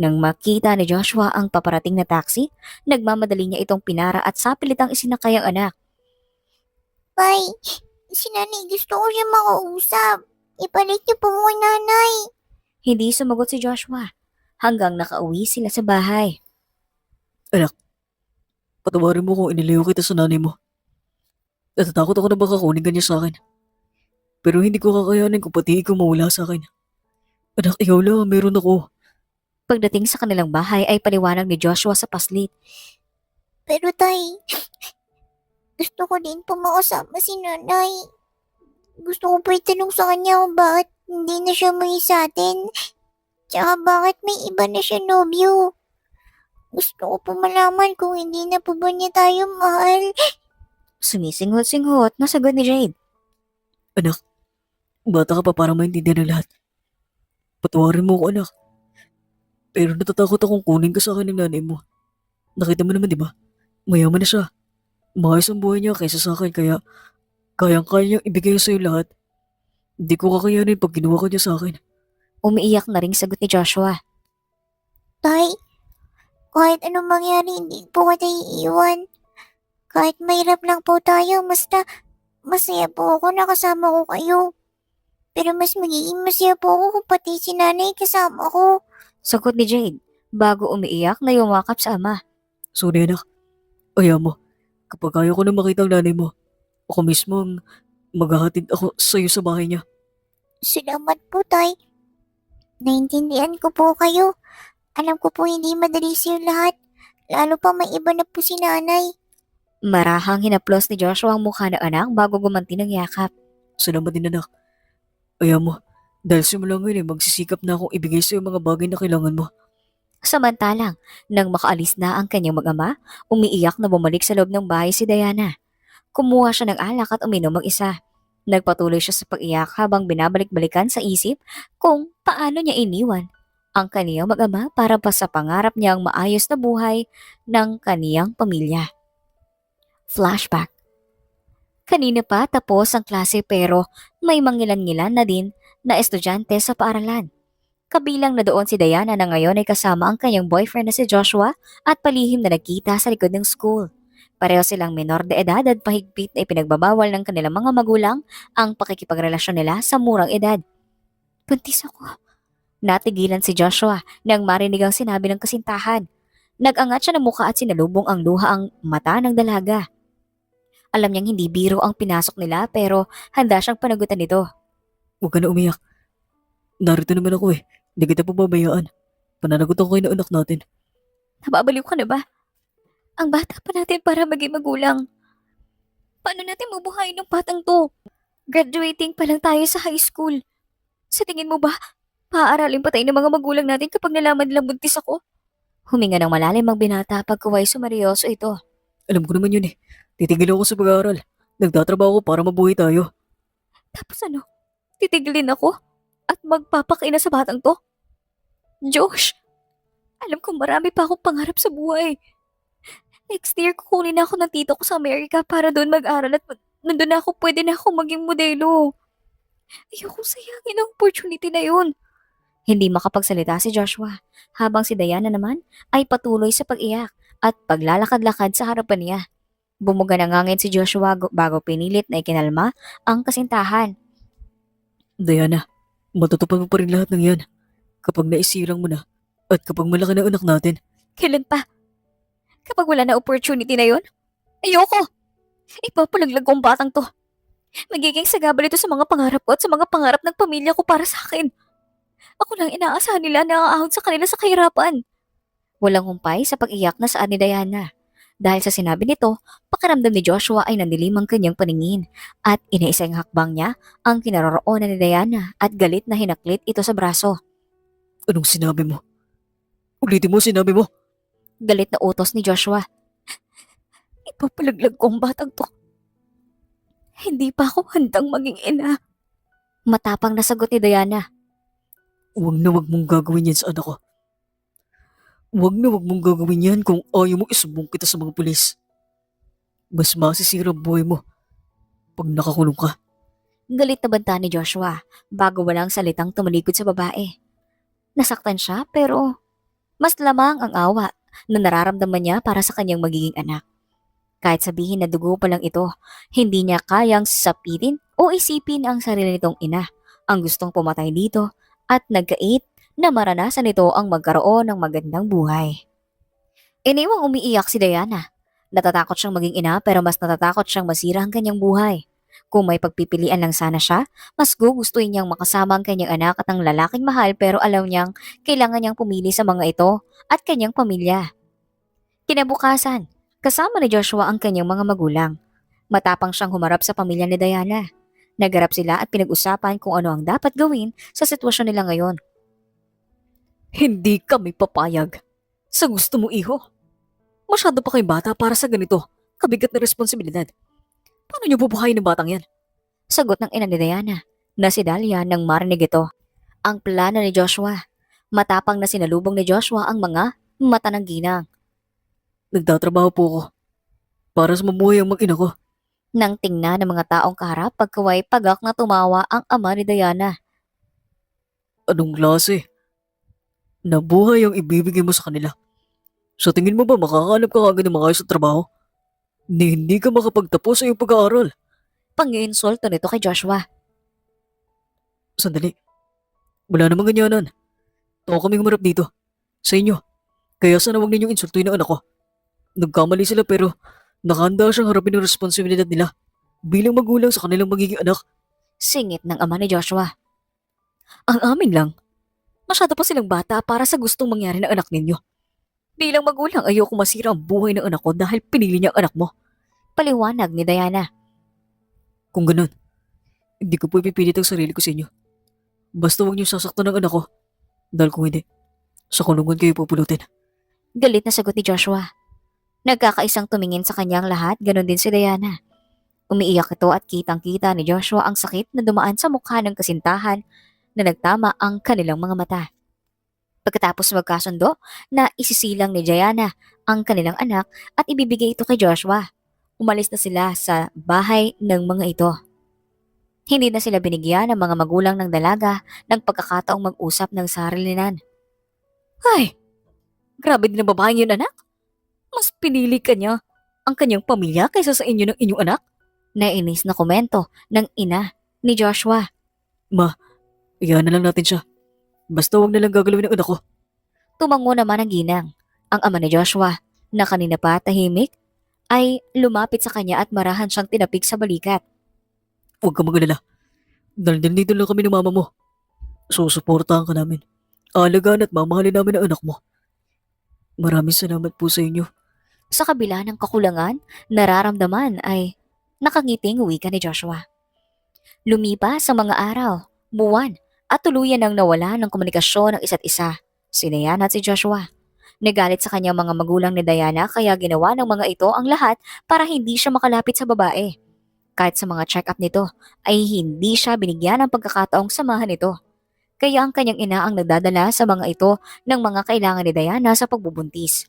Nang makita ni Joshua ang paparating na taxi, nagmamadali niya itong pinara at sapilitang isinakay ang anak. Tay, si nanay gusto ko siya makausap. Ipalit niyo po mo kay nanay. Hindi sumagot si Joshua hanggang nakauwi sila sa bahay. Patawarin mo kung inilayo kita sa nanay mo. Natatakot ako na baka kunin ka niya sa akin. Pero hindi ko kakayanin kung pati ikaw mawala sa akin. Anak, ikaw lang, meron ako. Pagdating sa kanilang bahay ay paliwanag ni Joshua sa paslit. Pero tay, gusto ko din po makasama si nanay. Gusto ko po itanong sa kanya kung bakit hindi na siya umuwi sa atin. Tsaka bakit may iba na siya nobyo. Gusto ko po malaman kung hindi na po ba niya tayo mahal. Sumisinghot-singhot na sagot ni Jade. Anak, bata ka pa para maintindihan ng lahat. Patawarin mo ko, anak. Pero natatakot akong kunin ka sa akin ng nanay mo. Nakita mo naman, di ba? Mayaman na siya. Maayos ang buhay niya kaysa sa akin kaya kayang-kaya niyang ibigay sa'yo lahat. Hindi ko kakayanin pag ginawa ka niya sa akin. Umiiyak na ring sagot ni Joshua. Tay, kahit anong mangyari, hindi po kita iiwan. Kahit mahirap lang po tayo, basta masaya po ako nakasama ko kayo. Pero mas magiging masaya po ako kung pati si nanay kasama ko. Sagot ni Jade bago umiiyak na yumakap sa ama. Sorry anak, ayaw mo. Kapag ayaw ko na makita ang nanay mo, ako mismo ang maghahatid ako sa'yo sa bahay niya. Salamat po, Tay. Naintindihan ko po kayo. Alam ko po hindi madali sa'yo lahat. Lalo pa may iba na po si nanay. Marahang hinaplos ni Joshua ang mukha ng anak bago gumanti ng yakap. Salamat din anak. Ayaw mo, dahil simula ngayon magsisikap na akong ibigay sa'yo ang mga bagay na kailangan mo. Samantalang, nang makaalis na ang kanyang mag-ama, umiiyak na bumalik sa loob ng bahay si Diana. Kumuha siya ng alak at uminom mag-isa. Nagpatuloy siya sa pag-iyak habang binabalik-balikan sa isip kung paano niya iniwan ang kaniyang mag-ama para pa sa pangarap niyang maayos na buhay ng kaniyang pamilya. Flashback. Kanina pa tapos ang klase pero may mangilan-ngilan na din na estudyante sa paaralan. Kabilang na doon si Diana na ngayon ay kasama ang kanyang boyfriend na si Joshua at palihim na nagkita sa likod ng school. Pareho silang menor de edad at pahigpit na ipinagbabawal ng kanilang mga magulang ang pakikipagrelasyon nila sa murang edad. Buntis ako. Natigilan si Joshua nang marinig ang sinabi ng kasintahan. Nag-angat siya ng mukha at sinalubong ang luha ang mata ng dalaga. Alam niyang hindi biro ang pinasok nila pero handa siyang panagutan nito. Huwag ka na umiyak. Narito naman ako eh. Hindi kita pababayaan. Pananagutan ko kayo ng anak natin. Nababaliw ka na ba? Ang bata pa natin para maging magulang. Paano natin mabuhayin ng batang to? Graduating pa lang tayo sa high school. Sa tingin mo ba, paaaralin pa tayo ng mga magulang natin kapag nalaman nilang buntis ako? Huminga ng malalim ang binata pagkaway sumaryoso ito. Alam ko naman yun eh. Titigil ako sa pag-aaral. Nagtatrabaho ko para mabuhay tayo. Tapos ano? Titigilin ako? At magpapakaina sa batang to? Josh, alam kong marami pa akong pangarap sa buhay. Next year, kukunin ako ng tito ko sa Amerika para doon mag-aral at nandun na ako pwede na ako maging modelo. Ayokong sayangin ang opportunity na yun. Hindi makapagsalita si Joshua habang si Diana naman ay patuloy sa pag-iyak at paglalakad-lakad sa harapan niya. Bumuga na ngangin si Joshua bago pinilit na ikinalma ang kasintahan. Diana, matutupad mo pa rin lahat ng yan. Kapag naisilang mo na at kapag malaki na anak natin. Kailan pa? Kapag wala na opportunity na yun? Ayoko! Ipapalaglag ko ang batang to. Magiging sagabal ito sa mga pangarap ko at sa mga pangarap ng pamilya ko para sa akin. Ako lang inaasahan nila na aahon sa kanila sa kahirapan. Walang humpay sa pag-iyak na saan ni Diana. Dahil sa sinabi nito, pakiramdam ni Joshua ay nandilim ang kanyang paningin at inaisang hakbang niya ang kinaroroonan ni Diana at galit na hinaklit ito sa braso. Anong sinabi mo? Ulitin mo sinabi mo. Galit na utos ni Joshua. Ipapalaglag ko ang batang to. Hindi pa ako handang maging ina. Matapang na sagot ni Diana. Huwag na huwag mong gagawin yan sa anak ko. Huwag na huwag mong gagawin yan kung ayaw mong isumbong kita sa mga pulis. Mas masisira ang buhay mo pag nakakulong ka. Galit na banta ni Joshua bago walang salitang tumalikod sa babae. Nasaktan siya pero mas lamang ang awa na nararamdaman niya para sa kanyang magiging anak. Kahit sabihin na dugo pa lang ito, hindi niya kayang sapitin o isipin ang sarili nitong ina ang gustong pumatay dito at nagkait na maranasan nito ang magkaroon ng magandang buhay. Iniwang umiiyak si Diana. Natatakot siyang maging ina pero mas natatakot siyang masira ang kanyang buhay. Kung may pagpipilian lang sana siya, mas gugustuhin niyang makasama ang kanyang anak at ang lalaking mahal pero alam niyang kailangan niyang pumili sa mga ito at kanyang pamilya. Kinabukasan, kasama ni Joshua ang kanyang mga magulang. Matapang siyang humarap sa pamilya ni Diana. Nagharap sila at pinag-usapan kung ano ang dapat gawin sa sitwasyon nila ngayon. Hindi kami papayag. Sa gusto mo, iho. Masyado pa kay bata para sa ganito. Kabigat na responsibilidad. Paano niyo bubuhayin ng batang yan? Sagot ng ina ni Diana na si Dahlia nang marinig ito. Ang plano ni Joshua. Matapang na sinalubong ni Joshua ang mga mata ng ginang. Nagtatrabaho po ako. Para sa mabuhay ang mag-ina ko. Nang tingnan ng mga taong kaharap pagkaway pagak na tumawa ang ama ni Diana. Anong klase? Nabuhay ang ibibigay mo sa kanila. Sa tingin mo ba makakahanap ka agad ng mga ayos sa trabaho? Ni hindi ka makapagtapos sa iyong pag-aaral. Pangiinsulto nito kay Joshua. Sandali. Wala namang ganyanan. Tao kaming humarap dito. Sa inyo. Kaya sana huwag ninyong insultuin ang anak ko. Nagkamali sila pero nakahanda siyang harapin ang responsibilidad nila bilang magulang sa kanilang magiging anak. Singit ng ama ni Joshua. Ang amin lang. Masyado pa silang bata para sa gustong mangyari ng anak ninyo. Bilang magulang, ayoko masira ang buhay ng anak ko dahil pinili niya ang anak mo. Paliwanag ni Diana. Kung ganun, hindi ko po ipipilit ang sarili ko sa inyo. Basta huwag niyo sasaktan ng anak ko. Dahil kung hindi, sa kulungan kayo pupulutin. Galit na sagot ni Joshua. Nagkakaisang tumingin sa kanyang lahat, ganon din si Diana. Umiiyak ito at kitang-kita ni Joshua ang sakit na dumaan sa mukha ng kasintahan na nagtama ang kanilang mga mata. Pagkatapos magkasundo na isisilang ni Diana ang kanilang anak at ibibigay ito kay Joshua. Umalis na sila sa bahay ng mga ito. Hindi na sila binigyan ng mga magulang ng dalaga ng pagkakataong mag-usap ng sarilinan. Ay, grabe din ang babaeng yun, anak. Mas pinili ka niya ang kanyang pamilya kaysa sa inyo ng inyong anak. Nainis na komento ng ina ni Joshua. Iyan na lang natin siya. Basta huwag na lang gagalawin ng anak ko. Tumango naman ang ginang. Ang ama ni Joshua, na kanina pa tahimik, ay lumapit sa kanya at marahan siyang tinapik sa balikat. Huwag ka mag-alala. Dahil nandito lang kami ng mama mo. Susuportahan ka namin. Aalagaan at mamahalin namin ang anak mo. Maraming salamat po sa inyo. Sa kabila ng kakulangan, nararamdaman ay nakangiting wika ni Joshua. Lumipas ang mga araw, buwan, at tuluyan nang nawala ng komunikasyon ng isa't isa, si Diana at si Joshua. Nagalit sa kanyang mga magulang ni Diana kaya ginawa ng mga ito ang lahat para hindi siya makalapit sa babae. Kahit sa mga check-up nito ay hindi siya binigyan ng pagkakataong samahan nito. Kaya ang kanyang ina ang nagdadala sa mga ito ng mga kailangan ni Diana sa pagbubuntis.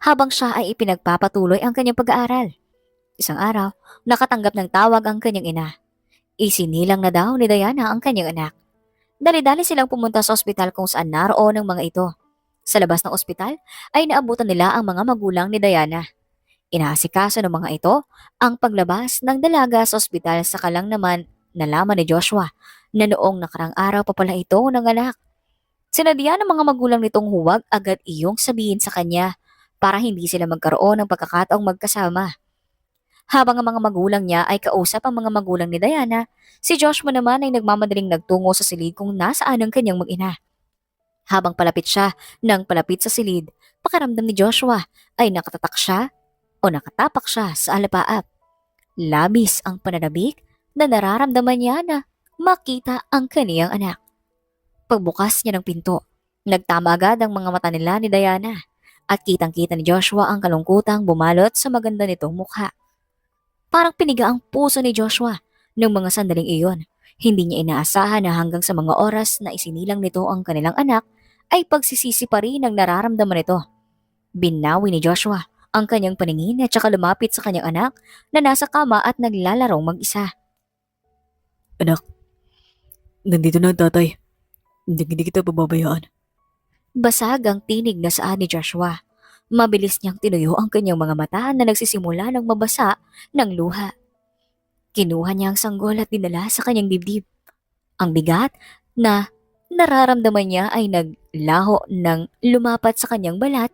Habang siya ay ipinagpapatuloy ang kanyang pag-aaral. Isang araw, nakatanggap ng tawag ang kanyang ina. Isinilang na daw ni Diana ang kanyang anak. Dali-dali silang pumunta sa ospital kung saan naroon ang mga ito. Sa labas ng ospital ay naabutan nila ang mga magulang ni Diana. Inaasikaso ng mga ito ang paglabas ng dalaga sa ospital saka lang naman nalaman ni Joshua na noong nakarang araw pa pala ito ng anak. Sinadya ng mga magulang nitong huwag agad iyong sabihin sa kanya para hindi sila magkaroon ng pagkakataong magkasama. Habang ang mga magulang niya ay kausap ang mga magulang ni Diana, si Joshua naman ay nagmamadaling nagtungo sa silid kung nasaan ang kanyang mag-ina. Habang palapit siya ng palapit sa silid, pakiramdam ni Joshua ay nakatatak siya o nakatapak siya sa alapaap. Labis ang pananabik na nararamdaman niya na makita ang kaniyang anak. Pagbukas niya ng pinto, nagtama agad ang mga mata nila ni Diana at kitang-kita ni Joshua ang kalungkutang bumalot sa maganda nitong mukha. Parang piniga ang puso ni Joshua ng mga sandaling iyon. Hindi niya inaasahan na hanggang sa mga oras na isinilang nito ang kanilang anak ay pagsisisi pa rin ang nararamdaman nito. Binawi ni Joshua ang kanyang paningin at saka lumapit sa kanyang anak na nasa kama at naglalarong mag-isa. Anak, nandito na ang tatay. Hindi kita pababayaan. Basag ang tinig na saan ni Joshua. Mabilis niyang tinuyo ang kanyang mga mata na nagsisimula ng mabasa ng luha. Kinuha niya ang sanggol at dinala sa kanyang dibdib. Ang bigat na nararamdaman niya ay naglaho ng lumapat sa kanyang balat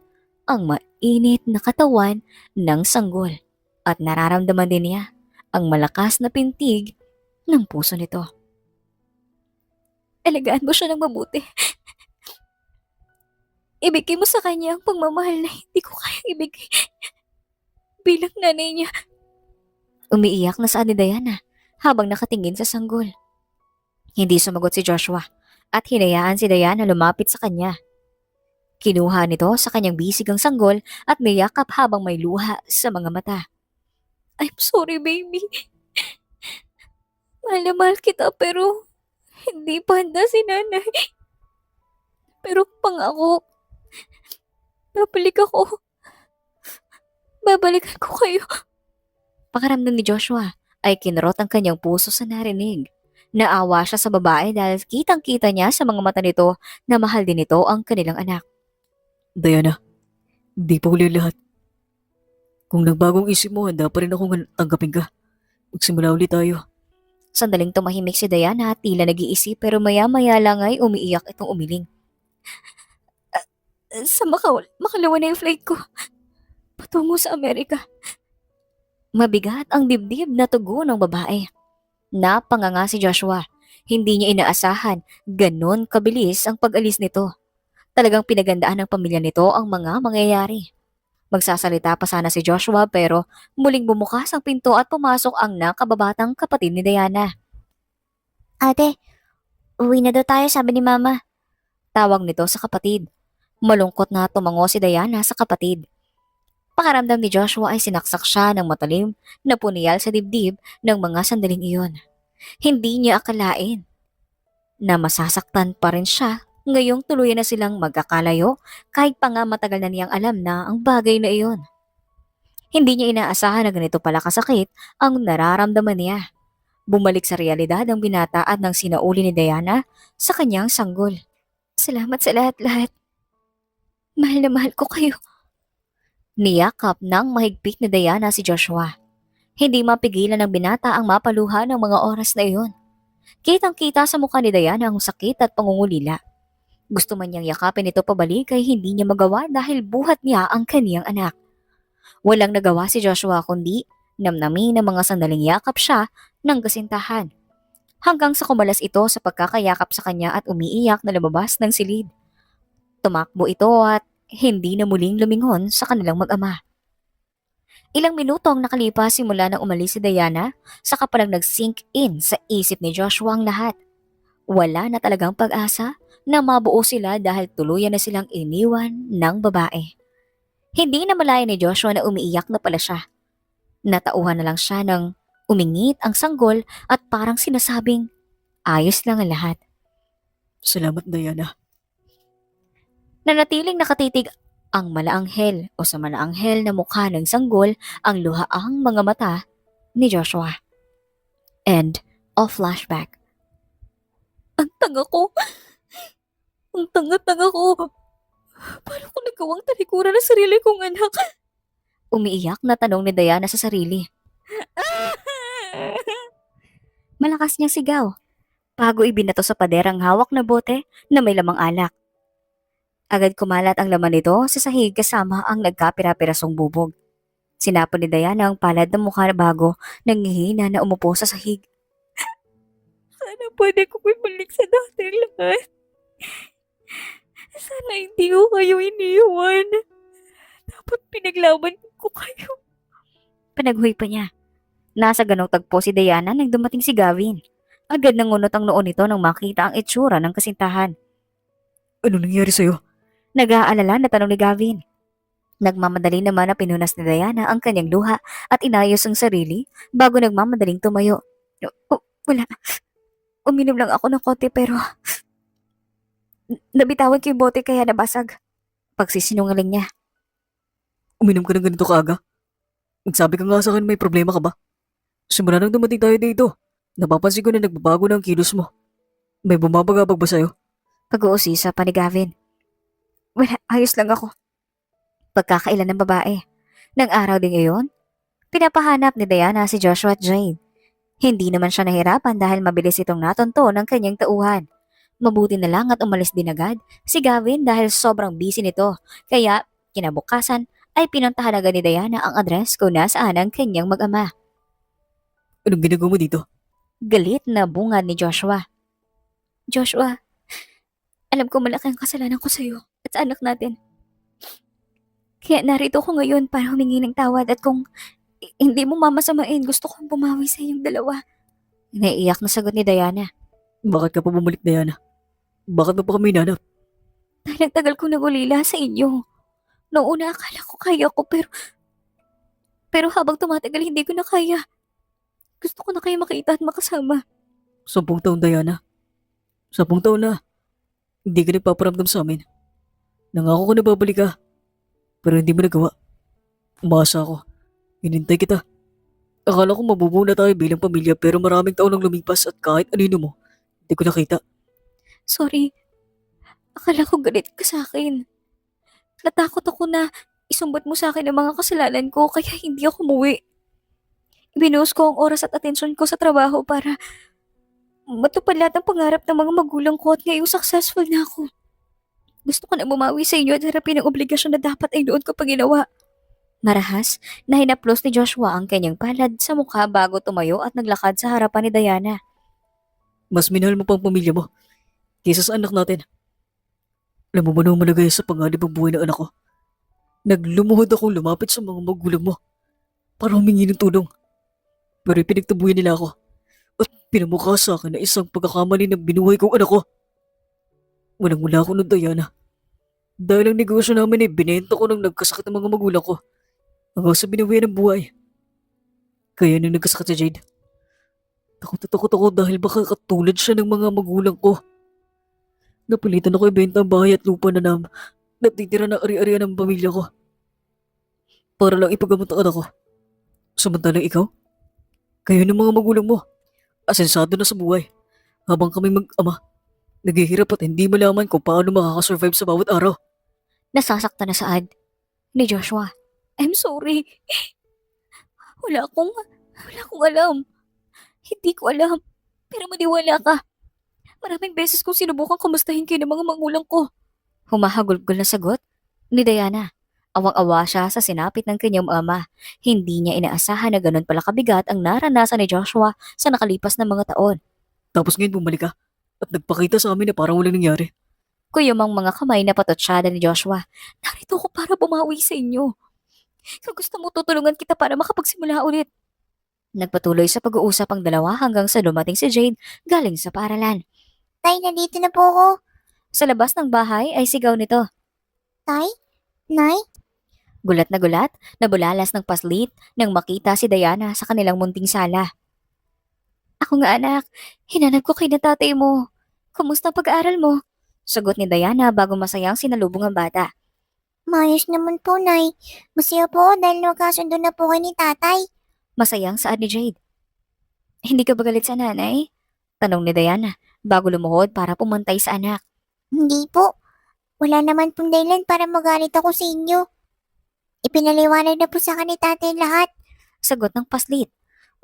ang mainit na katawan ng sanggol. At nararamdaman din niya ang malakas na pintig ng puso nito. Alagaan mo siya ng mabuti. Ibigay mo sa kanya ang pagmamahal na hindi ko kayang ibigay bilang nanay niya. Umiiyak na saan ni Diana habang nakatingin sa sanggol. Hindi sumagot si Joshua at hinayaan si Diana lumapit sa kanya. Kinuha nito sa kanyang bisig ang sanggol at may yakap habang may luha sa mga mata. I'm sorry, baby. Mahal na mahal kita pero hindi pa handa si nanay. Pero pangako, babalikan ko kayo. Pakiramdam ni Joshua ay kinurot ang kanyang puso sa narinig. Naawa siya sa babae dahil kitang-kita niya sa mga mata nito na mahal din ito ang kanilang anak. Diana, di pa huli ang lahat. Kung nagbagong isip mo, handa pa rin akong tanggapin ka. Magsimula ulit tayo. Sandaling tumahimik si Diana at tila nag-iisip pero maya-maya lang ay umiiyak itong umiling. Sa makalawa na yung flight ko. Patungo sa Amerika. Mabigat ang dibdib na tugon ng babae. Napanganga si Joshua. Hindi niya inaasahan ganon kabilis ang pag-alis nito. Talagang pinagandaan ng pamilya nito ang mga mangyayari. Magsasalita pa sana si Joshua pero muling bumukas ang pinto at pumasok ang nakababatang kapatid ni Diana. Ate, uwi na daw tayo sabi ni Mama. Tawag nito sa kapatid. Malungkot na tumango si Diana sa kapatid. Pakaramdam ni Joshua ay sinaksak siya ng matalim na puniyal sa dibdib ng mga sandaling iyon. Hindi niya akalain na masasaktan pa rin siya ngayong tuluyan na silang magkakalayo kahit pa nga matagal na niyang alam na ang bagay na iyon. Hindi niya inaasahan na ganito pala kasakit ang nararamdaman niya. Bumalik sa realidad ang binata at nang sinauli ni Diana sa kanyang sanggol. Salamat sa lahat-lahat. Mahal na mahal ko kayo. Niyakap ng mahigpit ni Diana si Joshua. Hindi mapigilan ng binata ang mapaluha ng mga oras na iyon. Kitang-kita sa mukha ni Diana ang sakit at pangungulila. Gusto man niyang yakapin ito pabalik ay hindi niya magawa dahil buhat niya ang kaniyang anak. Walang nagawa si Joshua kundi namnamin ng mga sandaling yakap siya ng kasintahan. Hanggang sa kumalas ito sa pagkakayakap sa kanya at umiiyak na lumabas ng silid. Tumakbo ito at hindi na muling lumingon sa kanilang mag-ama. Ilang minuto ang nakalipas simula nang umalis si Diana, saka palang nag-sink in sa isip ni Joshua ang lahat. Wala na talagang pag-asa na mabuo sila dahil tuluyan na silang iniwan ng babae. Hindi na malaya ni Joshua na umiiyak na pala siya. Natauhan na lang siya ng umingit ang sanggol at parang sinasabing, ayos lang ang lahat. Salamat, Diana. Nanatiling nakatitig ang malaanghel o sa malaanghel na mukha ng sanggol ang luhaang mga mata ni Joshua. End of flashback. Ang tanga ko! Ang tanga-tanga ko! Paano ko nagawang talikuran ang sarili kong anak? Umiiyak na tanong ni Diana sa sarili. Malakas niyang sigaw. Bago ibinato sa pader ang hawak na bote na may lamang alak. Agad kumalat ang laman nito sa sahig kasama ang nagkapira-pirasong bubog. Sinapon ni Diana ang palad ng mukha na bago nangihina na umupo sa sahig. Sana pwede ko ibalik sa dating lahat. Sana hindi ko kayo iniwan. Dapat pinaglaban ko kayo. Panaghoy pa niya. Nasa ganong tagpo si Diana nang dumating si Gavin. Agad nangunot ang noon nito nang makita ang itsura ng kasintahan. Ano nangyari sa'yo? Nag-aalala na tanong ni Gavin. Nagmamadali naman na pinunas ni Diana ang kanyang luha at inayos ang sarili bago nagmamadaling tumayo. Wala. Uminom lang ako ng konti pero nabitawan ko yung bote kaya nabasag. Pagsisinungaling niya. Uminom ka ng ganito kaaga? Nagsabi ka nga sa akin may problema ka ba? Simula nang dumating tayo dito, napapansin ko na nagbabago ng kilos mo. May bumabagabag ba sa'yo? Pag-uusisa pa ni Gavin. Wala, ayos lang ako. Pagkakailan ng babae. Nang araw din ngayon, pinapahanap ni Diana si Joshua at Jane. Hindi naman siya nahirapan dahil mabilis itong natonto ng kanyang tauhan. Mabuti na lang at umalis din agad si Gavin dahil sobrang busy nito. Kaya kinabukasan ay pinuntahan agad ni Diana ang address kung nasaan ang kanyang mag-ama. Anong ginagawa mo dito? Galit na bungad ni Joshua. Joshua, alam ko malaki ang kasalanan ko sa'yo at sa anak natin. Kaya narito ko ngayon para humingi ng tawad at kung hindi mo mamasamain, gusto kong bumawi sa inyong dalawa. Naiiyak na sagot ni Diana. Bakit ka pa bumalik, Diana? Bakit mo pa kami hinanap? Dahil ang tagal kong nagulila sa inyo. Noong una akala ko kaya ko pero habang tumatagal hindi ko na kaya. Gusto ko na kayo makita at makasama. 10 taon, Diana. 10 taon na. Hindi ka nagpaparamdam sa amin. Nangako ko na babalik ka. Pero hindi mo nagawa. Umasa ako. Hinintay kita. Akala ko mabubuo na tayo bilang pamilya pero maraming taon nang lumipas at kahit anino mo, hindi ko nakita. Sorry. Akala ko galit ka sa akin. Natakot ako na isumbot mo sa akin ang mga kasalanan ko kaya hindi ako umuwi. Binuhos ko ang oras at atensyon ko sa trabaho para matupad lahat ng pangarap ng mga magulang ko at ngayong successful na ako. Gusto ko na bumawi sa inyo at harapin ang obligasyon na dapat ay noon ko pa ginawa. Marahas na hinaplos ni Joshua ang kanyang palad sa mukha bago tumayo at naglakad sa harapan ni Diana. Mas minahal mo pang pamilya mo kaysa sa anak natin. Alam mo ba nung malagay sa panganib ang buhay ng anak ko? Naglumuhod akong lumapit sa mga magulang mo para humingi ng tulong. Pero pinagtabuyan nila ako at pinamukha sa akin na isang pagkakamali ng binuhay kong anak ko. Walang wala ako nun, Diana. Dahil ang negosyo namin ay binenta ko nang nagkasakit ang mga magulang ko hanggang sa binawian ng buhay. Kaya nung nagkasakit si Jade, takot na takot ako dahil baka katulad siya ng mga magulang ko. Napilitan ako ibenta ang bahay at lupa na natitira ng ari-arian ng pamilya ko para lang ipagamot ang anak ko. Samantalang ikaw, kayo ng mga magulang mo, asensado na sa buhay habang kami mag-ama, naghihirap at hindi malaman kung paano makakasurvive sa bawat araw. Nasasaktan na saad ni Joshua. I'm sorry. Wala akong alam. Hindi ko alam. Pero maniwala ka. Maraming beses kong sinubukang kumustahin kayo ng mga magulang ko. Humahagulgol na sagot ni Diana. Awang-awa siya sa sinapit ng kanyang ama. Hindi niya inaasahan na ganun pala kabigat ang naranasan ni Joshua sa nakalipas na mga taon. Tapos ngayon bumalik ka at nagpakita sa amin na parang walang nangyari. Kuyumang mga kamay na patotsyada ni Joshua. Narito ako para bumawi sa inyo. Kung gusto mo, tutulungan kita para makapagsimula ulit. Nagpatuloy sa pag-uusap ang dalawa hanggang sa dumating si Jade galing sa paaralan. Tay, nandito na po ako. Sa labas ng bahay ay sigaw nito. Tay? Nay? Gulat, nabulalas ng paslit nang makita si Diana sa kanilang munting sala. Ako nga anak, hinanap ko kay na tatay mo. Kumusta ang pag-aaral mo? Sagot ni Diana bago masayang sinalubong ang bata. Mayos naman po, Nay. Masaya po ako dahil nakasundo na po kayo ni tatay. Masayang saad ni Jade. Hindi ka ba galit sa nanay? Tanong ni Diana bago lumuhod para pumantay sa anak. Hindi po. Wala naman pong dahilan para magalit ako sa inyo. Ipinaliwanag na po sa akin ni tatay lahat. Sagot ng paslit.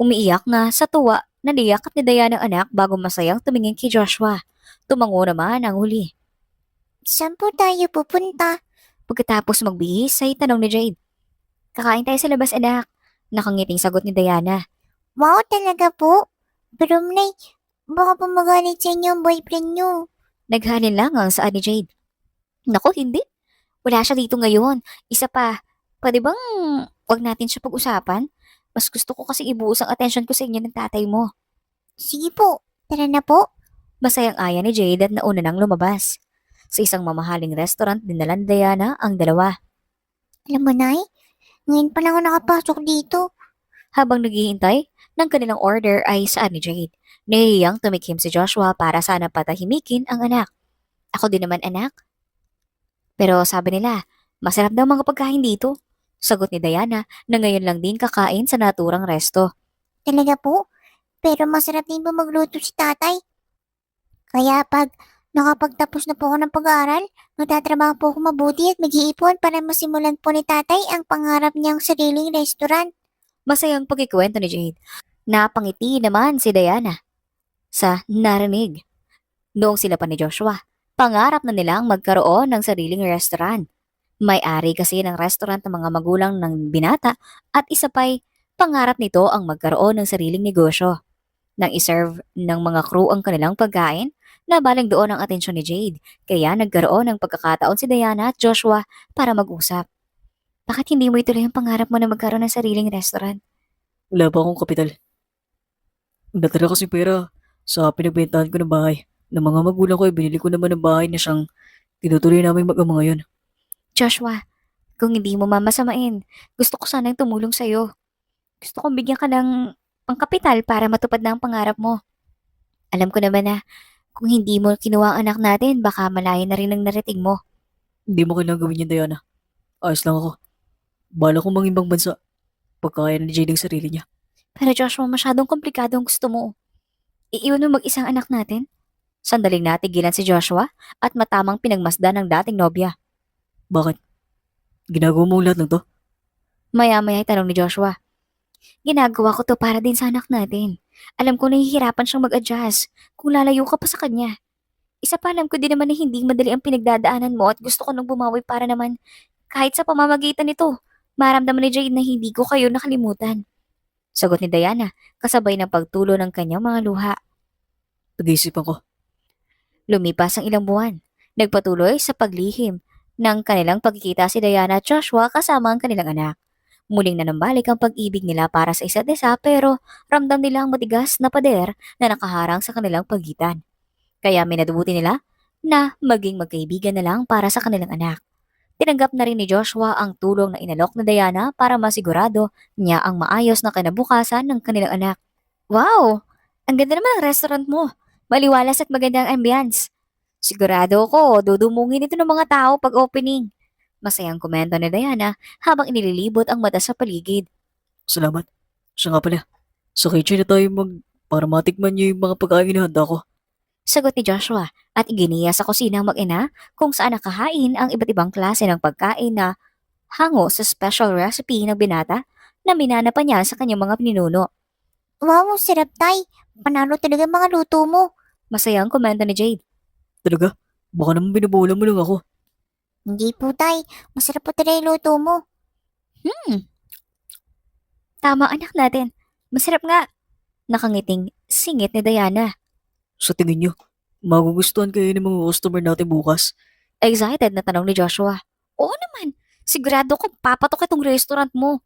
Umiiyak na sa tuwa na niyakap ni Diana ang anak bago masayang tumingin kay Joshua. Tumango naman ang huli. Saan po tayo pupunta? Pagkatapos magbihis ay tanong ni Jade. Kakain tayo sa labas anak. Nakangiting sagot ni Diana. Wow, talaga po. Pero Nay, baka po magalit sa inyo ang boyfriend nyo. Naghalin lang ang saan ni Jade. Naku, hindi. Wala siya dito ngayon. Isa pa, pwede bang wag natin siya pag-usapan? Mas gusto ko kasi ibuhos ang atensyon ko sa inyo ng tatay mo. Sige po, tara na po. Masayang aya ni Jade at nauna nang lumabas. Sa isang mamahaling restaurant, dinala ni Diana ang dalawa. Alam mo, Nay, ngayon pa lang ako nakapasok dito. Habang naghihintay ng kanilang order ay saan ni Jade. Nahihiyang tumikim si Joshua para sana patahimikin ang anak. Ako din naman anak. Pero sabi nila, masarap daw mga pagkain dito. Sagot ni Diana na ngayon lang din kakain sa naturang resto. Talaga po? Pero masarap din po magluto si tatay. Kaya pag nakapagtapos na po ako ng pag-aaral, magtatrabaho po ako mabuti at mag-iipon para masimulan po ni tatay ang pangarap niyang sariling restaurant. Masayang pagkikwento ni Jade. Napangiti naman si Diana sa narinig. Noong sila pa ni Joshua, pangarap na nilang magkaroon ng sariling restaurant. May-ari kasi ng restaurant ng mga magulang ng binata at isa pa'y pangarap nito ang magkaroon ng sariling negosyo. Nang iserve ng mga crew ang kanilang pagkain, nabaling doon ang atensyon ni Jade, kaya nagkaroon ng pagkakataon si Diana at Joshua para mag-usap. Bakit hindi mo ituloy ang pangarap mo na magkaroon ng sariling restaurant? Wala pa akong kapital. Natira kasi pera sa pinagbentahan ko ng bahay. Ng mga magulang ko, binili ko naman ng bahay na siyang tinutuloy namin mag-ama ngayon. Joshua, kung hindi mo mamasamain, gusto ko sanang tumulong sa'yo. Gusto kong bigyan ka ng pangkapital para matupad na ang pangarap mo. Alam ko naman na kung hindi mo kinuha ang anak natin, baka malayo na rin ang narating mo. Hindi mo kailangang gawin yan, Diana. Ayos lang ako. Bala kong mangimbang bansa. Pagkaya ni Jade ang sarili niya. Pero Joshua, masyadong komplikado ang gusto mo. Iiwan mo mag-isang anak natin? Sandaling natigilan si Joshua at matamang pinagmasdan ng dating nobya. Bakit? Ginagawa mo lahat ng to? Maya-maya ay tanong ni Joshua. Ginagawa ko to para din sa anak natin. Alam ko nahihirapan siyang mag-adjust kung lalayo ka pa sa kanya. Isa pa alam ko din naman na hindi madali ang pinagdadaanan mo at gusto ko nang bumawi para naman kahit sa pamamagitan nito. Maramdaman ni Jade na hindi ko kayo nakalimutan. Sagot ni Diana, kasabay ng pagtulo ng kanyang mga luha. Pag-iisipan ko. Lumipas ang ilang buwan. Nagpatuloy sa paglihim ng kanilang pagkikita si Diana at Joshua kasama ang kanilang anak. Muling nanambalik ang pag-ibig nila para sa isa't isa pero ramdam nila ang matigas na pader na nakaharang sa kanilang pagitan. Kaya minabuti nila na maging magkaibigan na lang para sa kanilang anak. Tinanggap na rin ni Joshua ang tulong na inalok na Diana para masigurado niya ang maayos na kinabukasan ng kanilang anak. Wow! Ang ganda naman ang restaurant mo. Maliwalas at magandang ambience. Sigurado ko, dudumungin ito ng mga tao pag opening. Masayang komento ni Diana habang inililibot ang mata sa paligid. Salamat. Siya nga pala. Sa kitchen na tayo para matikman niyo yung mga pagkain na handa ko. Sagot ni Joshua at iginiya sa kusina ang mag-ina kung saan nakahain ang iba't ibang klase ng pagkain na hango sa special recipe ng binata na minana pa niya sa kanyang mga pinuno. Wow, ang sarap, Tay. Panalo talaga ang mga luto mo. Masayang komento ni Jade. Talaga? Baka naman binabola mo lang ako. Hindi po, Tay. Masarap po talaga yung luto mo. Tama anak natin. Masarap nga. Nakangiting singit ni Diana. Sa tingin niyo, magugustuhan kayo ng mga customer natin bukas. Excited na tanong ni Joshua. Oo naman. Sigurado ko papatok itong restaurant mo.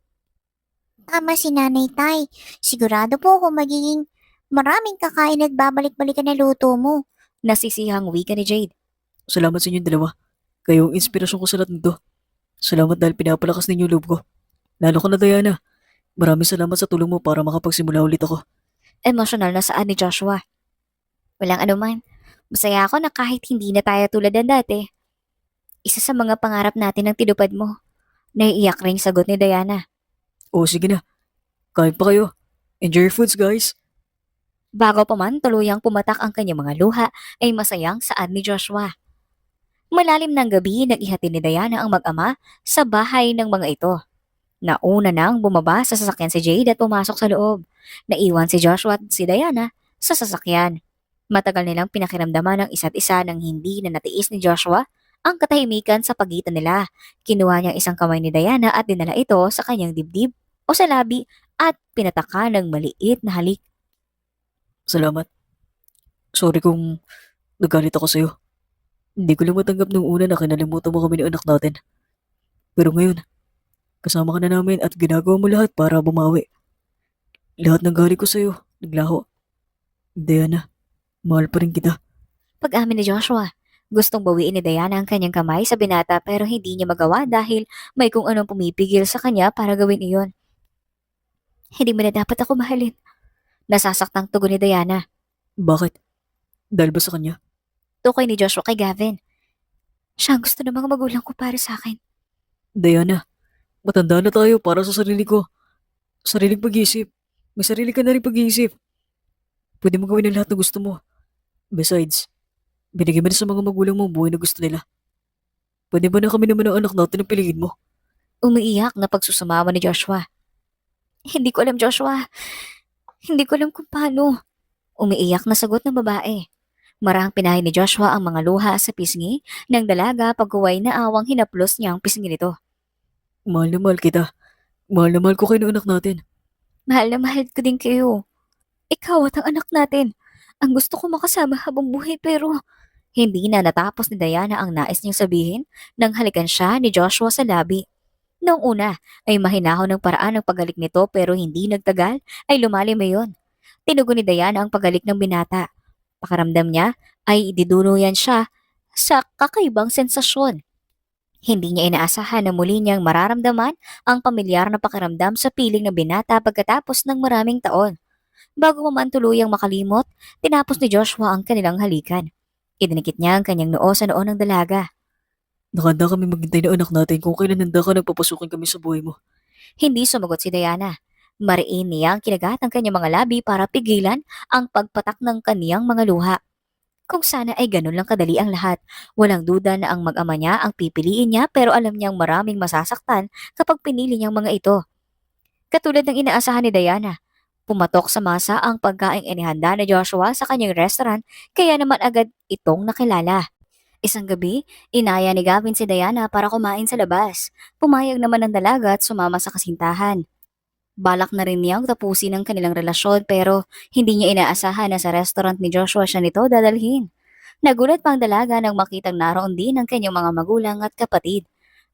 Tama si Nanay, Tay. Sigurado po ako magiging maraming kakain at babalik-balikan na luto mo. Nasisihang wika ni Jade. Salamat sa inyong dalawa. Kayo ang inspirasyon ko sa lahat nito. Salamat dahil pinapalakas ninyo yung loob ko. Lalo ko na Diana. Maraming salamat sa tulong mo para makapagsimula ulit ako. Emosyonal na saan ni Joshua. Walang anuman. Masaya ako na kahit hindi na tayo tulad ng dati. Isa sa mga pangarap natin ang tinupad mo. Naiiyak ring sagot ni Diana. O sige na. Kain pa kayo. Enjoy your foods guys. Bago pa man tuluyang pumatak ang kanyang mga luha ay masayang saad ni Joshua. Malalim ng gabi nag-ihati ni Diana ang mag-ama sa bahay ng mga ito. Nauna nang bumaba sa sasakyan si Jade at pumasok sa loob. Naiwan si Joshua at si Diana sa sasakyan. Matagal nilang pinakiramdaman ng isa't isa nang hindi na natiis ni Joshua ang katahimikan sa pagitan nila. Kinuha niya isang kamay ni Diana at dinala ito sa kanyang dibdib o sa labi at pinataka ng maliit na halik. Salamat. Sorry kung nagalit ako sa'yo. Hindi ko lang matanggap nung una na kinalimutan mo kami ng anak natin. Pero ngayon, kasama ka na namin at ginagawa mo lahat para bumawi. Lahat ng galit ko sa'yo, naglaho. Diana, mahal pa rin kita. Pag-amin ni Joshua, gustong bawiin ni Diana ang kanyang kamay sa binata pero hindi niya magawa dahil may kung anong pumipigil sa kanya para gawin iyon. Hindi mo na dapat ako mahalin. Nasasaktang tugon ni Diana. Bakit? Dahil ba sa kanya? Tukoy ni Joshua kay Gavin. Siya ang gusto ng mga magulang ko para sa akin. Diana, matanda na tayo para sa sarili ko. Sariling pag-iisip. May sarili ka na rin pag-iisip. Pwede mo gawin ang lahat na gusto mo. Besides, binigay mo na sa mga magulang mo ang buhay na gusto nila. Pwede ba na kami naman ang anak natin ang piliin mo? Umiiyak na pagsusumama ni Joshua. Hindi ko alam, Joshua. Hindi ko alam kung paano. Umiiyak na sagot ng babae. Marahang pinahin ni Joshua ang mga luha sa pisngi ng dalaga pagkuway na awang hinaplos niya ang pisngi nito. Mahal na mahal kita. Mahal na mahal ko kayo ng anak natin. Mahal na mahal ko din kayo. Ikaw at ang anak natin. Ang gusto ko makasama habang buhay pero hindi na natapos ni Diana ang nais niyang sabihin nang halikan siya ni Joshua sa labi. Noong una ay mahinahon ng paraan ng paghalik nito pero hindi nagtagal ay lumalim iyon. Tinugon ni Diana ang paghalik ng binata. Pakaramdam niya ay didunuyan siya sa kakaibang sensasyon. Hindi niya inaasahan na muli niyang mararamdaman ang pamilyar na pakiramdam sa piling ng binata pagkatapos ng maraming taon. Bago man tuluyang makalimot, tinapos ni Joshua ang kanilang halikan. Idinikit niya ang kanyang noo sa noo ng dalaga. Nakanda kami maghintay ng anak natin kung kailan handa ka nagpapasukin kami sa buhay mo. Hindi sumagot si Diana. Mariin niya ang kinagat ang kanyang mga labi para pigilan ang pagpatak ng kaniyang mga luha. Kung sana ay ganun lang kadali ang lahat, walang duda na ang mag-ama niya ang pipiliin niya pero alam niyang maraming masasaktan kapag pinili niyang mga ito. Katulad ng inaasahan ni Diana, pumatok sa masa ang pagkaing inihanda ni Joshua sa kanyang restaurant kaya naman agad itong nakilala. Isang gabi, inaya ni Gavin si Diana para kumain sa labas. Pumayag naman ng dalaga at sumama sa kasintahan. Balak na rin niyang tapusin ang kanilang relasyon pero hindi niya inaasahan na sa restaurant ni Joshua siya nito dadalhin. Nagulat pa ang dalaga nang makitang naroon din ang kanyang mga magulang at kapatid.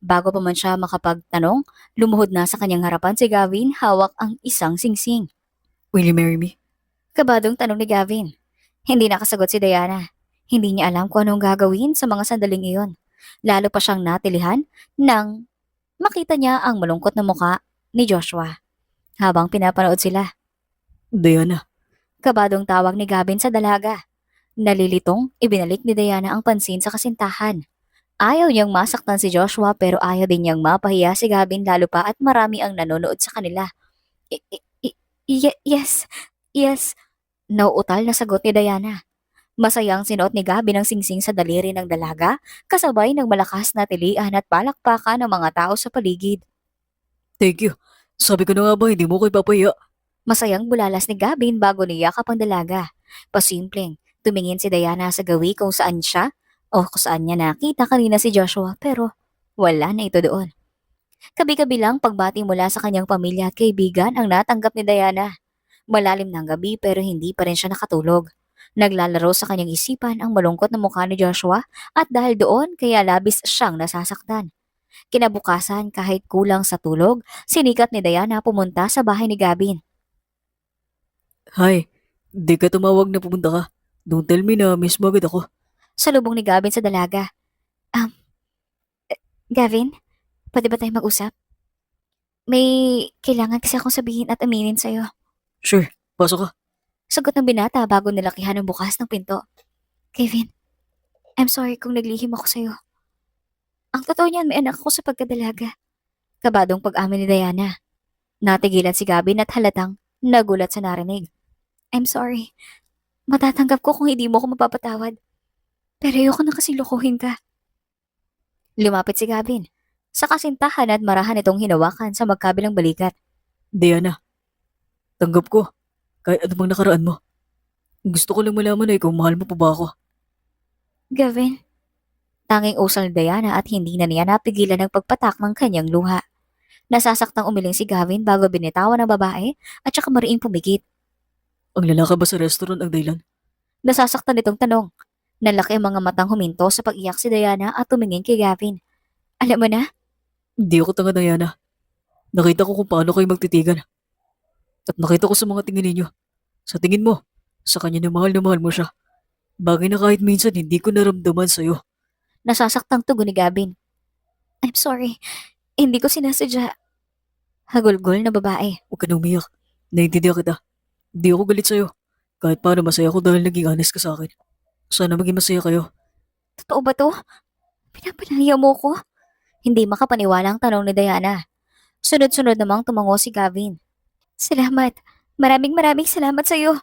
Bago pa man siya makapagtanong, lumuhod na sa kanyang harapan si Gavin hawak ang isang singsing. Will you marry me? Kabadong tanong ni Gavin. Hindi nakasagot si Diana. Hindi niya alam kung anong gagawin sa mga sandaling iyon. Lalo pa siyang natilihan nang makita niya ang malungkot na muka ni Joshua. Habang pinapanood sila, Diana, kabadong tawag ni Gavin sa dalaga. Nalilitong, ibinalik ni Diana ang pansin sa kasintahan. Ayaw niyang masaktan si Joshua pero ayaw din niyang mapahiya si Gavin lalo pa at marami ang nanonood sa kanila. Yes, yes, nauutal na sagot ni Diana. Masayang sinuot ni Gavin ang singsing sa daliri ng dalaga, kasabay ng malakas na tilian at palakpakan ng mga tao sa paligid. thank you. Sabi ko na nga ba, hindi mo ko ipapaya. Masayang bulalas ni Gavin bago niyakap ang dalaga. Pasimpleng, tumingin si Diana sa gawi kung saan siya o kung saan niya nakita kanina si Joshua pero wala na ito doon. Kabi-kabi lang pagbati mula sa kanyang pamilya at kaibigan ang natanggap ni Diana. Malalim ng gabi pero hindi pa rin siya nakatulog. Naglalaro sa kanyang isipan ang malungkot na mukha ni Joshua at dahil doon kaya labis siyang nasasaktan. Kinabukasan kahit kulang sa tulog, sinikat ni Diana pumunta sa bahay ni Gavin. Hi, di ka tumawag na pumunta ka. Don't tell me na miss mo agad ako. Salubong ni Gavin sa dalaga. Um, Gavin, pwede ba tayo mag-usap? May kailangan kasi akong sabihin at aminin sa'yo. Sure, pasok ka. Sagot ng binata bago nilakihan ang bukas ng pinto. Kevin, I'm sorry kung naglihim ako sa'yo. Ang totoo niyan, may anak ako sa pagkadalaga. Kabadong pag-amin ni Diana. Natigilan si Gavin at halatang nagulat sa narinig. I'm sorry. Matatanggap ko kung hindi mo ako mapapatawad. Pero ayoko na kasi lokohin ka. Lumapit si Gavin. Sa kasintahan at marahan itong hinawakan sa magkabilang balikat. Diana, tanggap ko. Kahit ano bang nakaraan mo. Gusto ko lang malaman na ikaw mahal mo pa ba ako. Gavin. Tanging usal ni Diana at hindi na niya napigilan ang pagpatak ng kanyang luha. Nasasaktang umiling si Gavin bago binitawan ng babae at saka mariing pumigit. Ang lalaki ba sa restaurant ang dahilan? Nasasaktan itong tanong. Nalaki ang mga matang huminto sa pag-iyak si Diana at tumingin kay Gavin. Alam mo na? Hindi ako tanga, Diana. Nakita ko kung paano kayo magtitigan. At nakita ko sa mga tingin ninyo. Sa tingin mo, sa kanya na mahal mo siya. Bagay na kahit minsan hindi ko naramdaman sa'yo. Nasasaktang tugon ni Gavin. I'm sorry. Hindi ko sinasadya. Hagulgol na babae. Huwag ka na umiyak. Naintindihan kita. Hindi ako galit sa'yo. Kahit paano masaya ako dahil naging honest ka sa akin. Sana maging masaya kayo. Totoo ba to? Pinapalaya mo ko? Hindi makapaniwala ang tanong ni Diana. Sunod-sunod namang tumango si Gavin. Salamat. Maraming salamat sa iyo.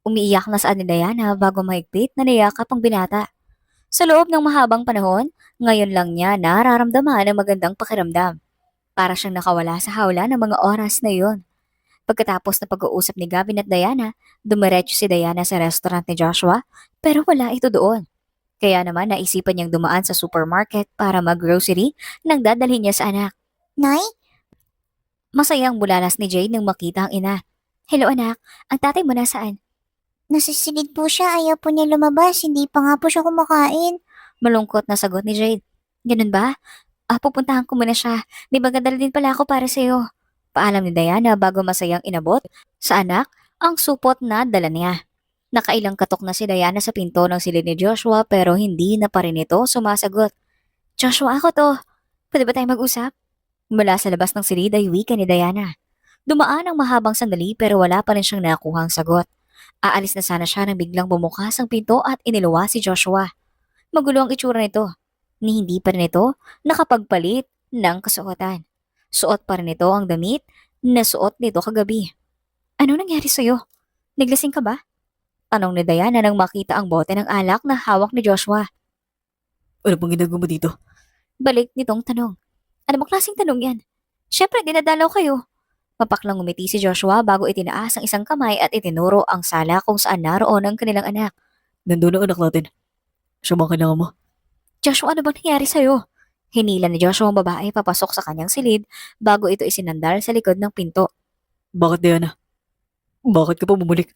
Umiiyak na saan ni Diana bago mahigpit na niyakap ang binata. Sa loob ng mahabang panahon, ngayon lang niya nararamdaman ang magandang pakiramdam. Para siyang nakawala sa hawla ng mga oras na iyon. Pagkatapos na pag-uusap ni Gavin at Diana, dumiretso si Diana sa restaurant ni Joshua pero wala ito doon. Kaya naman naisipan niyang dumaan sa supermarket para mag-grocery nang dadalhin niya sa anak. Nay? Masayang bulalas ni Jade nang makita ang ina. Hello anak, ang tatay mo nasaan? Nasisilid po siya, ayaw po niya lumabas, hindi pa nga po siya kumakain. Malungkot na sagot ni Jade. Ganun ba? Pupuntahan ko muna siya. May magdala din pala ako para sa'yo. Paalam ni Diana bago masayang inabot sa anak ang supot na dala niya. Nakailang katok na si Diana sa pinto ng silid ni Joshua pero hindi na pa rin ito sumasagot. Joshua, ako to. Pwede ba tayo mag-usap? Mula sa labas ng silid ay wika ni Diana. Dumaan ang mahabang sandali pero wala pa rin siyang nakuhang sagot. Aalis na sana siya nang biglang bumukas ang pinto at iniluwa si Joshua. Magulo ang itsura nito. Ni hindi pa rin ito nakapagpalit ng kasuotan. Suot pa rin ito ang damit na suot nito kagabi. Ano nangyari sa'yo? Naglasing ka ba? Tanong ni Diana nang makita ang bote ng alak na hawak ni Joshua. Ano pang ginagawa mo dito? Balik nitong tanong. Ano bang klaseng tanong yan? Siyempre, dinadalaw kayo. Mapaklang ngumiti si Joshua bago itinaas ang isang kamay at itinuro ang sala kung saan naroon ang kanilang anak. Nandun ang anak natin. Siya bang kailangan mo? Joshua, ano bang nangyari sa'yo? Hinila ni Joshua ang babae papasok sa kanyang silid bago ito isinandal sa likod ng pinto. Bakit, Diana? Bakit ka pa bumalik?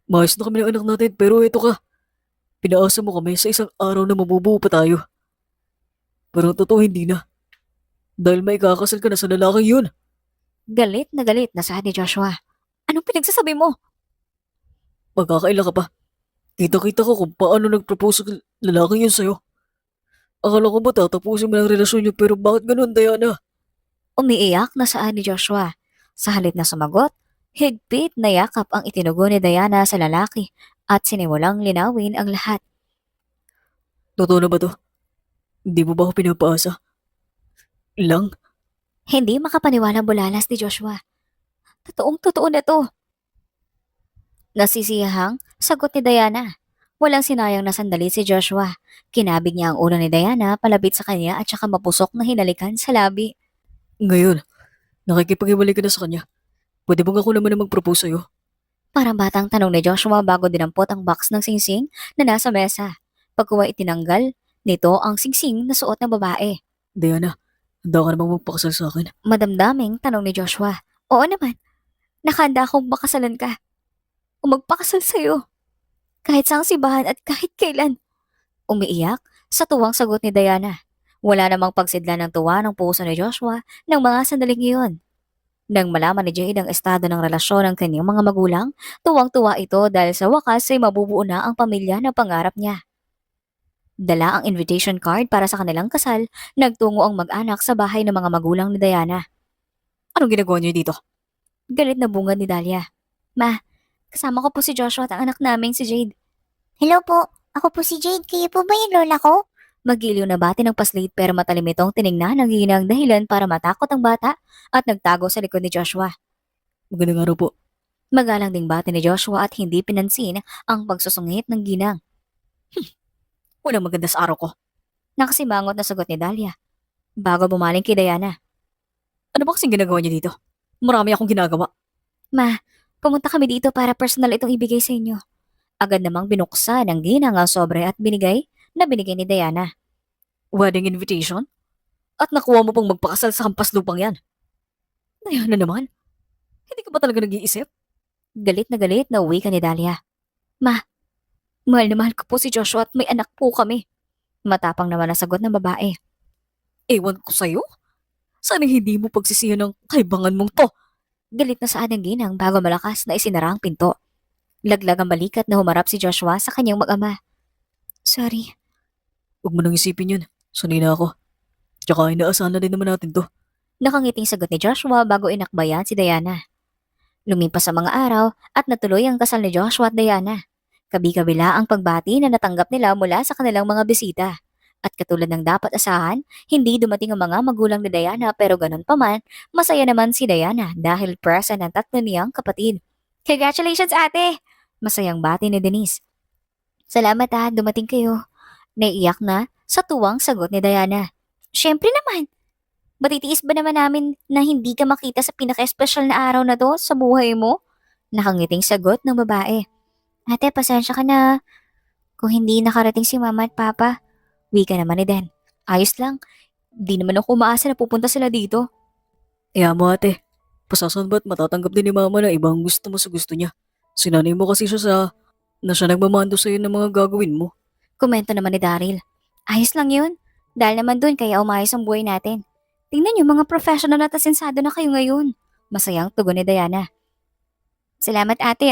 Maayos na kami ng anak natin pero ito ka. Pinaasa mo kami sa isang araw na mabubuo pa tayo. Pero ang totoo hindi na. Dahil may kakasal ka na sa lalaking yun. Galit na saad ni Joshua. Anong pinagsasabi mo? Magkakaila ka pa. Kita-kita ko kung paano nag-propose ang lalaking yun sa'yo. Akala ko ba tatapusin mo ng relasyon niyo pero bakit ganun, Diana? Umiiyak na saad ni Joshua. Sa halip na sumagot, higpit na yakap ang itinugo ni Diana sa lalaki at sinimulang linawin ang lahat. Totoo na ba to? Hindi mo ba ako pinapaasa? Lang? Hindi makapaniwalang bulalas ni Joshua. Totoo na to. Nasisiyahang sagot ni Diana. Walang sinayang na sandali si Joshua. Kinabig niya ang ulo ni Diana palapit sa kanya at saka mapusok na hinalikan sa labi. Ngayon, nakikipag-iwalay ka na sa kanya. Pwede bang ako naman na mag-propose sa'yo? Parang batang tanong ni Joshua bago dinampot ang box ng singsing na nasa mesa. Pagkuha itinanggal nito ang singsing na suot ng babae. Diana, handa ka namang magpakasal sa akin. Madamdaming tanong ni Joshua. Oo naman. Nakahanda akong makasalan ka. O magpakasal sa'yo. Kahit saang simbahan at kahit kailan. Umiiyak sa tuwang sagot ni Diana. Wala namang pagsidla ng tuwa ng puso ni Joshua ng mga sandaling iyon. Nang malaman ni Jade ang estado ng relasyon ng kanyang mga magulang, tuwang-tuwa ito dahil sa wakas ay mabubuo na ang pamilya na pangarap niya. Dala ang invitation card para sa kanilang kasal, nagtungo ang mag-anak sa bahay ng mga magulang ni Diana. Anong ginagawa niyo dito? Galit na bungad ni Dahlia. Ma, kasama ko po si Joshua at ang anak naming si Jade. Hello po, ako po si Jade. Kayo po ba yung lola ko? Magiliw na bati ng paslit pero matalim itong tiningnan ang ginang dahilan para matakot ang bata at nagtago sa likod ni Joshua. Magandang araw po. Magalang ding bati ni Joshua at hindi pinansin ang pagsusungit ng ginang. Walang maganda sa araw ko. Nakasimangot na sagot ni Dahlia. Bago bumaling kay Diana. Ano ba kasing ginagawa niyo dito? Marami akong ginagawa. Ma, pumunta kami dito para personal itong ibigay sa inyo. Agad namang binuksan ng ginang ang sobre at binigay ni Diana. Wedding invitation? At nakuha mo pong magpakasal sa hampas lupang yan. Diana naman? Hindi ka ba talaga nag-iisip? Galit na uwi ka ni Dahlia. Ma, mahal na mahal ko po si Joshua at may anak po kami. Matapang naman ang sagot ng babae. Ewan ko sa'yo. Sana hindi mo pagsisihan ng kaibangan mong to. Galit na saad ng ginang bago malakas na isinara ang pinto. Laglag ang balikat na humarap si Joshua sa kanyang mag-ama. Sorry. Huwag mo nang isipin yun. Sanay na ako. Tsaka inaasahan na din naman natin to. Nakangiting sagot ni Joshua bago inakbayan si Diana. Lumipas ang mga araw at natuloy ang kasal ni Joshua at Diana. Kabi-kabila ang pagbati na natanggap nila mula sa kanilang mga bisita. At katulad ng dapat asahan, hindi dumating ang mga magulang ni Diana pero ganun pa man, masaya naman si Diana dahil present ang tatlo niyang kapatid. Congratulations ate! Masayang bati ni Denise. Salamat dumating kayo. Naiiyak na sa tuwang sagot ni Diana. Siyempre naman. Matitiis ba naman namin na hindi ka makita sa pinaka-espesyal na araw na to sa buhay mo? Nakangiting sagot ng babae. Ate, pasensya ka na. Kung hindi nakarating si mama at papa, wika naman ni Dan. Ayos lang. Di naman ako umaasa na pupunta sila dito. Kaya mo ate, pasasan ba't matatanggap din ni mama na ibang gusto mo sa gusto niya? Sinanay mo kasi na siya nagmamando sa'yo ng mga gagawin mo. Komento naman ni Daryl. Ayos lang yun. Dahil naman dun kaya umayos ang buhay natin. Tingnan niyo mga professional at asensado na kayo ngayon. Masayang tugon ni Diana. Salamat ate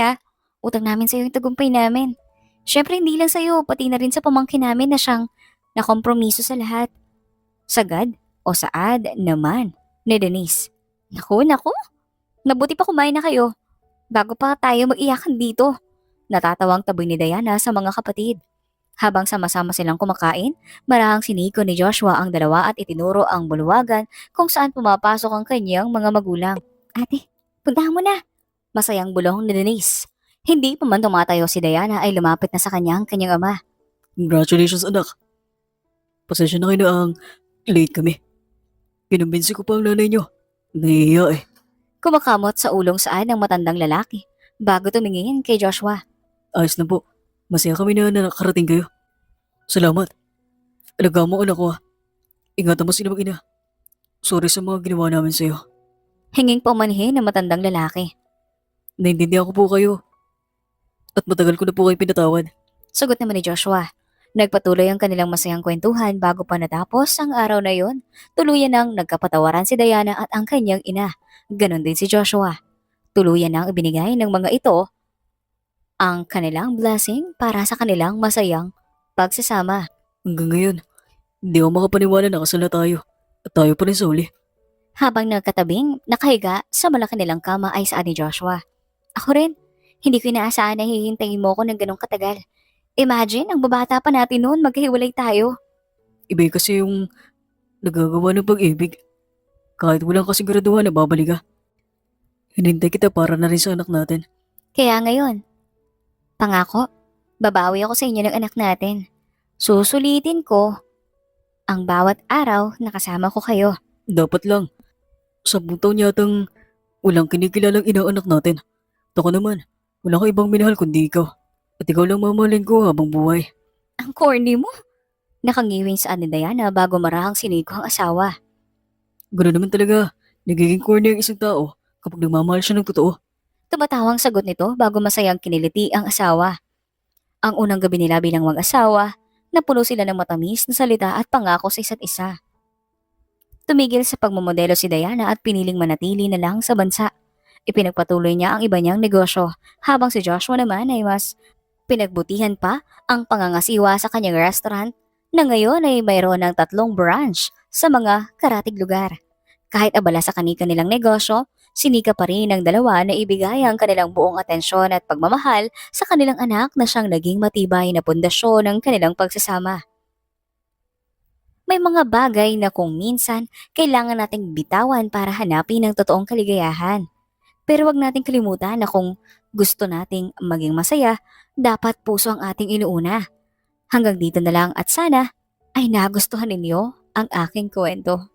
Utang namin sa'yo yung tagumpay namin. Siyempre hindi lang sa'yo, pati na rin sa pamangkin namin na siyang nakompromiso sa lahat. Sagad o saad naman ni Denise. Naku. Nabuti pa kumain na kayo. Bago pa tayo mag-iyakan dito. Natatawang taboy ni Diana sa mga kapatid. Habang sama-sama silang kumakain, marahang siniko ni Joshua ang dalawa at itinuro ang bulwagan kung saan pumapasok ang kanyang mga magulang. Ate, puntahan mo na. Masayang bulong ni Denise. Hindi pa man tumatayo si Diana ay lumapit na sa kanyang ama. Congratulations anak. Pasensya na kayo na ang late kami. Kinumbinsi ko pa ang nanay niyo. Nahihiya eh. Kumakamot sa ulong saan ng matandang lalaki bago tumingin kay Joshua. Ayos lang po. Masaya kami na nakarating kayo. Salamat. Alagaan mo anak ko ha. Ingatan mo sila mag-ina. Sorry sa mga ginawa namin sa'yo. Hinging paumanhin ng matandang lalaki. Naintindihan ko po kayo. At matagal ko na po kayo pinatawad. Sagot naman ni Joshua. Nagpatuloy ang kanilang masayang kwentuhan bago pa natapos ang araw na yon. Tuluyan nang nagkapatawaran si Diana at ang kanyang ina. Ganon din si Joshua. Tuluyan nang ibinigay ng mga ito ang kanilang blessing para sa kanilang masayang pagsasama. Hanggang ngayon, hindi ako makapaniwala na kasal na tayo. At tayo pa rin sa uli. Habang nagkatabing nakahiga sa malaki nilang kama ay saan ni Joshua. Ako rin, hindi ko inaasahan na hihintayin mo ko ng ganong katagal. Imagine, ang babata pa natin noon, magkahiwalay tayo. Iba kasi yung nagagawa ng pag-ibig. Kahit walang kasiguraduhan na babalik ka. Hinintay kita para na rin sa anak natin. Kaya ngayon, pangako, babawi ako sa inyo ng anak natin. Susulitin ko ang bawat araw na kasama ko kayo. Dapat lang. 10 taon yatang walang kinikilalang inang anak natin. Ako naman, wala kang ibang minahal kundi ikaw. At ikaw lang mamahalin ko habang buhay. Ang corny mo. Nakangiwing saan ni Diana bago marahang sinig ko ang asawa. Ganoon naman talaga. Nagiging corny ang isang tao kapag nagmamahal siya ng totoo. Tumatawang sagot nito bago masayang kiniliti ang asawa. Ang unang gabi nila bilang mag-asawa, napuno sila ng matamis na salita at pangako sa isa't isa. Tumigil sa pagmamodelo si Diana at piniling manatili na lang sa bansa. Ipinagpatuloy niya ang iba niyang negosyo habang si Joshua naman ay mas pinagbutihan pa ang pangangasiwa sa kanyang restaurant na ngayon ay mayroon ng 3 branch sa mga karatig lugar. Kahit abala sa kanilang negosyo, sinika pa rin ng dalawa na ibigay ang kanilang buong atensyon at pagmamahal sa kanilang anak na siyang naging matibay na pundasyon ng kanilang pagsasama. May mga bagay na kung minsan kailangan nating bitawan para hanapin ang totoong kaligayahan. Pero wag nating kalimutan na kung gusto nating maging masaya, dapat puso ang ating inuuna. Hanggang dito na lang at sana ay nagustuhan ninyo ang aking kwento.